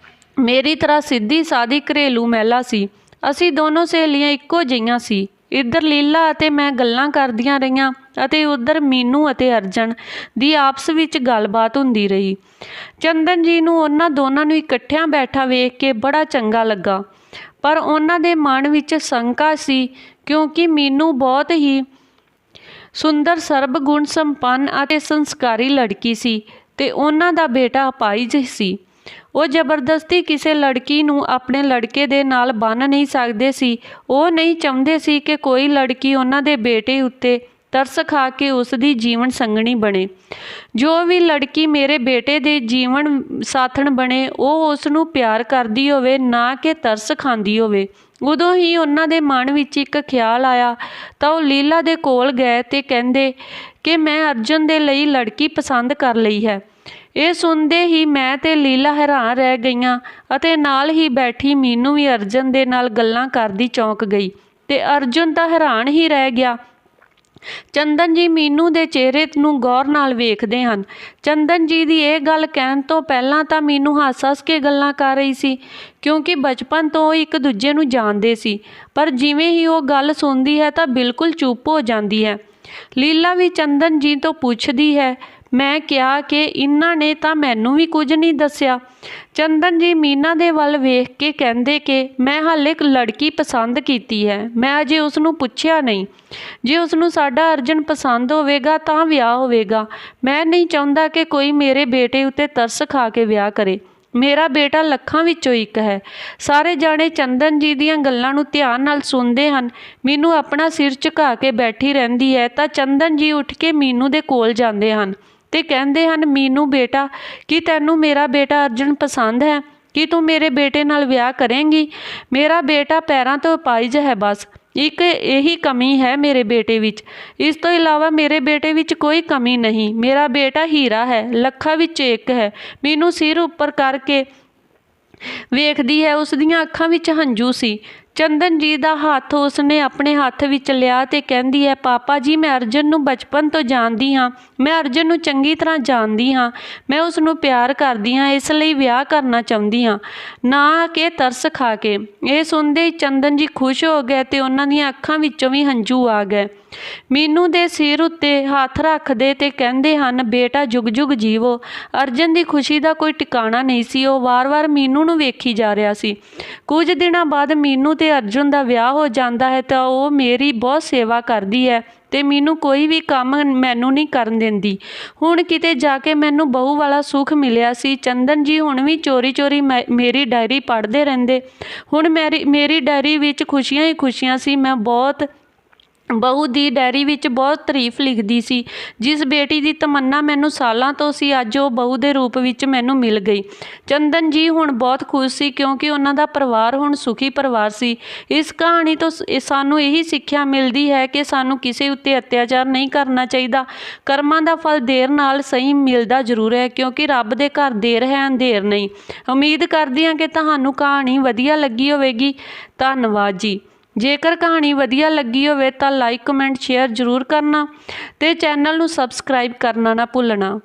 ਮੇਰੀ ਤਰ੍ਹਾਂ ਸਿੱਧੀ ਸਾਦੀ ਘਰੇਲੂ ਮਹਿਲਾ ਸੀ। ਅਸੀਂ ਦੋਨੋਂ ਸਹੇਲੀਆਂ ਇੱਕੋ ਜਿਹੀਆਂ ਸੀ। ਇੱਧਰ ਲੀਲਾ ਅਤੇ ਮੈਂ ਗੱਲਾਂ ਕਰਦੀਆਂ ਰਹੀਆਂ ਅਤੇ ਉੱਧਰ ਮੀਨੂ ਅਤੇ ਅਰਜਨ ਦੀ ਆਪਸ ਵਿੱਚ ਗੱਲਬਾਤ ਹੁੰਦੀ ਰਹੀ। ਚੰਦਨ ਜੀ ਨੂੰ ਉਹਨਾਂ ਦੋਨਾਂ ਨੂੰ ਇਕੱਠਿਆਂ ਬੈਠਾ ਵੇਖ ਕੇ ਬੜਾ ਚੰਗਾ ਲੱਗਾ, ਪਰ ਉਹਨਾਂ ਦੇ ਮਨ ਵਿੱਚ ਸ਼ੰਕਾ ਸੀ ਕਿਉਂਕਿ ਮੀਨੂ ਬਹੁਤ ਹੀ ਸੁੰਦਰ, ਸਰਬ ਗੁਣ ਸੰਪੰਨ ਅਤੇ ਸੰਸਕਾਰੀ ਲੜਕੀ ਸੀ ਤੇ ਉਹਨਾਂ ਦਾ ਬੇਟਾ ਅਪਾਹਿਜ ਸੀ। ਉਹ ਜ਼ਬਰਦਸਤੀ ਕਿਸੇ ਲੜਕੀ ਨੂੰ ਆਪਣੇ ਲੜਕੇ ਦੇ ਨਾਲ ਬੰਨ੍ਹ ਨਹੀਂ ਸਕਦੇ ਸੀ। ਉਹ ਨਹੀਂ ਚਾਹੁੰਦੇ ਸੀ ਕਿ ਕੋਈ ਲੜਕੀ ਉਹਨਾਂ ਦੇ ਬੇਟੇ ਉੱਤੇ ਤਰਸ ਖਾ ਕੇ ਉਸ ਦੀ ਜੀਵਨ ਸੰਗਣੀ ਬਣੇ। ਜੋ ਵੀ ਲੜਕੀ ਮੇਰੇ ਬੇਟੇ ਦੇ ਜੀਵਨ ਸਾਥਣ ਬਣੇ ਉਹ ਉਸ ਨੂੰ ਪਿਆਰ ਕਰਦੀ ਹੋਵੇ, ਨਾ ਕਿ ਤਰਸ ਖਾਂਦੀ ਹੋਵੇ। ਉਦੋਂ ਹੀ ਉਹਨਾਂ ਦੇ ਮਨ ਵਿੱਚ ਇੱਕ ਖਿਆਲ ਆਇਆ ਤਾਂ ਉਹ ਲੀਲਾ ਦੇ ਕੋਲ ਗਏ ਤੇ ਕਹਿੰਦੇ ਕਿ ਮੈਂ ਅਰਜੁਨ ਦੇ ਲਈ ਲੜਕੀ ਪਸੰਦ ਕਰ ਲਈ ਹੈ। ਇਹ ਸੁਣਦੇ ਹੀ ਮੈਂ ਤੇ ਲੀਲਾ ਹੈਰਾਨ ਰਹਿ ਗਈਆਂ ਅਤੇ ਨਾਲ ਹੀ ਬੈਠੀ ਮੀਨੂ ਵੀ ਅਰਜੁਨ ਦੇ ਨਾਲ ਗੱਲਾਂ ਕਰਦੀ ਚੌਂਕ ਗਈ ਤੇ ਅਰਜੁਨ ਤਾਂ ਹੈਰਾਨ ਹੀ ਰਹਿ ਗਿਆ। ਚੰਦਨ ਜੀ ਮੀਨੂ ਦੇ ਚਿਹਰੇ ਨੂੰ ਗੌਰ ਨਾਲ ਵੇਖਦੇ ਹਨ। ਚੰਦਨ ਜੀ ਦੀ ਇਹ ਗੱਲ ਕਹਿਣ ਤੋਂ ਪਹਿਲਾਂ ਤਾਂ ਮੀਨੂ ਹੱਸ-ਹੱਸ ਕੇ ਗੱਲਾਂ ਕਰ ਰਹੀ ਸੀ, ਕਿਉਂਕਿ ਬਚਪਨ ਤੋਂ ਇੱਕ ਦੂਜੇ ਨੂੰ ਜਾਣਦੇ ਸੀ। ਪਰ ਜਿਵੇਂ ਹੀ ਉਹ ਗੱਲ ਸੁਣਦੀ ਹੈ ਤਾਂ ਬਿਲਕੁਲ ਚੁੱਪ ਹੋ ਜਾਂਦੀ ਹੈ। ਲੀਲਾ ਵੀ ਚੰਦਨ ਜੀ ਤੋਂ ਪੁੱਛਦੀ ਹੈ, ਮੈਂ ਕਿਹਾ ਕਿ ਇਹਨਾਂ ਨੇ ਤਾਂ ਮੈਨੂੰ ਵੀ ਕੁਝ ਨਹੀਂ ਦੱਸਿਆ। ਚੰਦਨ ਜੀ ਮੀਨਾ ਦੇ ਵੱਲ ਵੇਖ ਕੇ ਕਹਿੰਦੇ ਕਿ ਮੈਂ ਹਾਲੇ ਇੱਕ ਲੜਕੀ ਪਸੰਦ ਕੀਤੀ ਹੈ, ਮੈਂ ਅਜੇ ਉਸ ਨੂੰ ਪੁੱਛਿਆ ਨਹੀਂ। ਜੇ ਉਸ ਨੂੰ ਸਾਡਾ ਅਰਜੁਨ ਪਸੰਦ ਹੋਵੇਗਾ ਤਾਂ ਵਿਆਹ ਹੋਵੇਗਾ। ਮੈਂ ਨਹੀਂ ਚਾਹੁੰਦਾ ਕਿ ਕੋਈ ਮੇਰੇ ਬੇਟੇ ਉੱਤੇ ਤਰਸ ਖਾ ਕੇ ਵਿਆਹ ਕਰੇ। ਮੇਰਾ ਬੇਟਾ ਲੱਖਾਂ ਵਿੱਚੋਂ ਇੱਕ ਹੈ। ਸਾਰੇ ਜਾਣੇ ਚੰਦਨ ਜੀ ਦੀਆਂ ਗੱਲਾਂ ਨੂੰ ਧਿਆਨ ਨਾਲ ਸੁਣਦੇ ਹਨ। ਮੀਨੂ ਆਪਣਾ ਸਿਰ ਝੁਕਾ ਕੇ ਬੈਠੀ ਰਹਿੰਦੀ ਹੈ ਤਾਂ ਚੰਦਨ ਜੀ ਉੱਠ ਕੇ ਮੀਨੂ ਦੇ ਕੋਲ ਜਾਂਦੇ ਹਨ ਤੇ ਕਹਿੰਦੇ ਹਨ, ਮੀਨੂ ਬੇਟਾ, ਕੀ ਤੈਨੂੰ ਮੇਰਾ ਬੇਟਾ ਅਰਜੁਨ ਪਸੰਦ ਹੈ? ਕੀ ਤੂੰ ਮੇਰੇ ਬੇਟੇ ਨਾਲ ਵਿਆਹ ਕਰੇਂਗੀ? ਮੇਰਾ ਬੇਟਾ ਪੈਰਾਂ ਤੋਂ ਅਪਾਹਿਜ ਹੈ, ਬਸ ਇੱਕ ਇਹੀ ਕਮੀ ਹੈ ਮੇਰੇ ਬੇਟੇ ਵਿੱਚ। ਇਸ ਤੋਂ ਇਲਾਵਾ ਮੇਰੇ ਬੇਟੇ ਵਿੱਚ ਕੋਈ ਕਮੀ ਨਹੀਂ। ਮੇਰਾ ਬੇਟਾ ਹੀਰਾ ਹੈ, ਲੱਖਾਂ ਵਿੱਚ ਇੱਕ ਹੈ। ਮੀਨੂ ਸਿਰ ਉੱਪਰ ਕਰਕੇ ਵੇਖਦੀ ਹੈ, ਉਸ ਦੀਆਂ ਅੱਖਾਂ ਵਿੱਚ ਹੰਝੂ ਸੀ। ਚੰਦਨ ਜੀ ਦਾ ਹੱਥ ਉਸਨੇ ਆਪਣੇ ਹੱਥ ਵਿੱਚ ਲਿਆ ਤੇ ਕਹਿੰਦੀ ਹੈ, ਪਾਪਾ ਜੀ, ਮੈਂ ਅਰਜੁਨ ਨੂੰ ਬਚਪਨ ਤੋਂ ਜਾਣਦੀ ਹਾਂ। ਮੈਂ ਅਰਜੁਨ ਨੂੰ ਚੰਗੀ ਤਰ੍ਹਾਂ ਜਾਣਦੀ ਹਾਂ। ਮੈਂ ਉਸ ਨੂੰ ਪਿਆਰ ਕਰਦੀ ਹਾਂ, ਇਸ ਲਈ ਵਿਆਹ ਕਰਨਾ ਚਾਹੁੰਦੀ ਹਾਂ, ਨਾ ਕਿ ਤਰਸ ਖਾ ਕੇ। ਇਹ ਸੁਣਦੇ ਹੀ ਚੰਦਨ ਜੀ ਖੁਸ਼ ਹੋ ਗਏ ਤੇ ਉਹਨਾਂ ਦੀਆਂ ਅੱਖਾਂ ਵਿੱਚੋਂ ਵੀ ਹੰਝੂ ਆ ਗਏ। ਮੀਨੂ ਦੇ ਸਿਰ ਉੱਤੇ ਹੱਥ ਰੱਖਦੇ ਤੇ ਕਹਿੰਦੇ ਹਨ, ਬੇਟਾ ਜੁਗ ਜੁਗ ਜੀਵੋ। ਅਰਜੁਨ ਦੀ ਖੁਸ਼ੀ ਦਾ ਕੋਈ ਟਿਕਾਣਾ ਨਹੀਂ ਸੀ। ਉਹ ਵਾਰ-ਵਾਰ ਮੀਨੂ ਨੂੰ ਵੇਖੀ ਜਾ ਰਿਹਾ ਸੀ। ਕੁਝ ਦਿਨਾਂ ਬਾਅਦ ਮੀਨੂ ਤੇ ਅਰਜੁਨ ਦਾ ਵਿਆਹ ਹੋ ਜਾਂਦਾ ਹੈ ਤਾਂ ਉਹ ਮੇਰੀ ਬਹੁਤ ਸੇਵਾ ਕਰਦੀ ਹੈ ਤੇ ਮੀਨੂ ਕੋਈ ਵੀ ਕੰਮ ਮੈਨੂੰ ਨਹੀਂ ਕਰਨ ਦਿੰਦੀ। ਹੁਣ ਕਿਤੇ ਜਾ ਕੇ ਮੈਨੂੰ ਬਹੂ ਵਾਲਾ ਸੁੱਖ ਮਿਲਿਆ ਸੀ। ਚੰਦਨ ਜੀ ਹੁਣ ਵੀ ਚੋਰੀ-ਚੋਰੀ ਮੇਰੀ ਡਾਇਰੀ ਪੜ੍ਹਦੇ ਰਹਿੰਦੇ। ਹੁਣ ਮੇਰੀ ਡਾਇਰੀ ਵਿੱਚ ਖੁਸ਼ੀਆਂ ਹੀ ਖੁਸ਼ੀਆਂ ਸੀ। ਮੈਂ ਬਹੂ ਦੀ ਡਾਇਰੀ ਵਿੱਚ ਬਹੁਤ ਤਾਰੀਫ ਲਿਖਦੀ ਸੀ। ਜਿਸ ਬੇਟੀ ਦੀ ਤਮੰਨਾ ਮੈਨੂੰ ਸਾਲਾਂ ਤੋਂ ਸੀ, ਅੱਜ ਉਹ ਬਹੂ ਦੇ ਰੂਪ ਵਿੱਚ ਮੈਨੂੰ ਮਿਲ ਗਈ। ਚੰਦਨ ਜੀ ਹੁਣ ਬਹੁਤ ਖੁਸ਼ ਸੀ, ਕਿਉਂਕਿ ਉਹਨਾਂ ਦਾ ਪਰਿਵਾਰ ਹੁਣ ਸੁਖੀ ਪਰਿਵਾਰ ਸੀ। ਇਸ ਕਹਾਣੀ ਤੋਂ ਸਾਨੂੰ ਇਹੀ ਸਿੱਖਿਆ ਮਿਲਦੀ ਹੈ ਕਿ ਸਾਨੂੰ ਕਿਸੇ ਉੱਤੇ ਅਤਿਆਚਾਰ ਨਹੀਂ ਕਰਨਾ ਚਾਹੀਦਾ। ਕਰਮਾਂ ਦਾ ਫਲ ਦੇਰ ਨਾਲ ਸਹੀ ਮਿਲਦਾ ਜ਼ਰੂਰ ਹੈ, ਕਿਉਂਕਿ ਰੱਬ ਦੇ ਘਰ ਦੇਰ ਹੈ, ਅੰਧੇਰ ਨਹੀਂ। ਉਮੀਦ ਕਰਦੀ ਹਾਂ ਕਿ ਤੁਹਾਨੂੰ ਕਹਾਣੀ ਵਧੀਆ ਲੱਗੀ ਹੋਵੇਗੀ। ਧੰਨਵਾਦ ਜੀ। ਜੇਕਰ ਕਹਾਣੀ ਵਧੀਆ ਲੱਗੀ ਹੋਵੇ ਤਾਂ ਲਾਈਕ, ਕਮੈਂਟ, ਸ਼ੇਅਰ ਜ਼ਰੂਰ ਕਰਨਾ ਤੇ ਚੈਨਲ ਨੂੰ ਸਬਸਕ੍ਰਾਈਬ ਕਰਨਾ ਨਾ ਭੁੱਲਣਾ।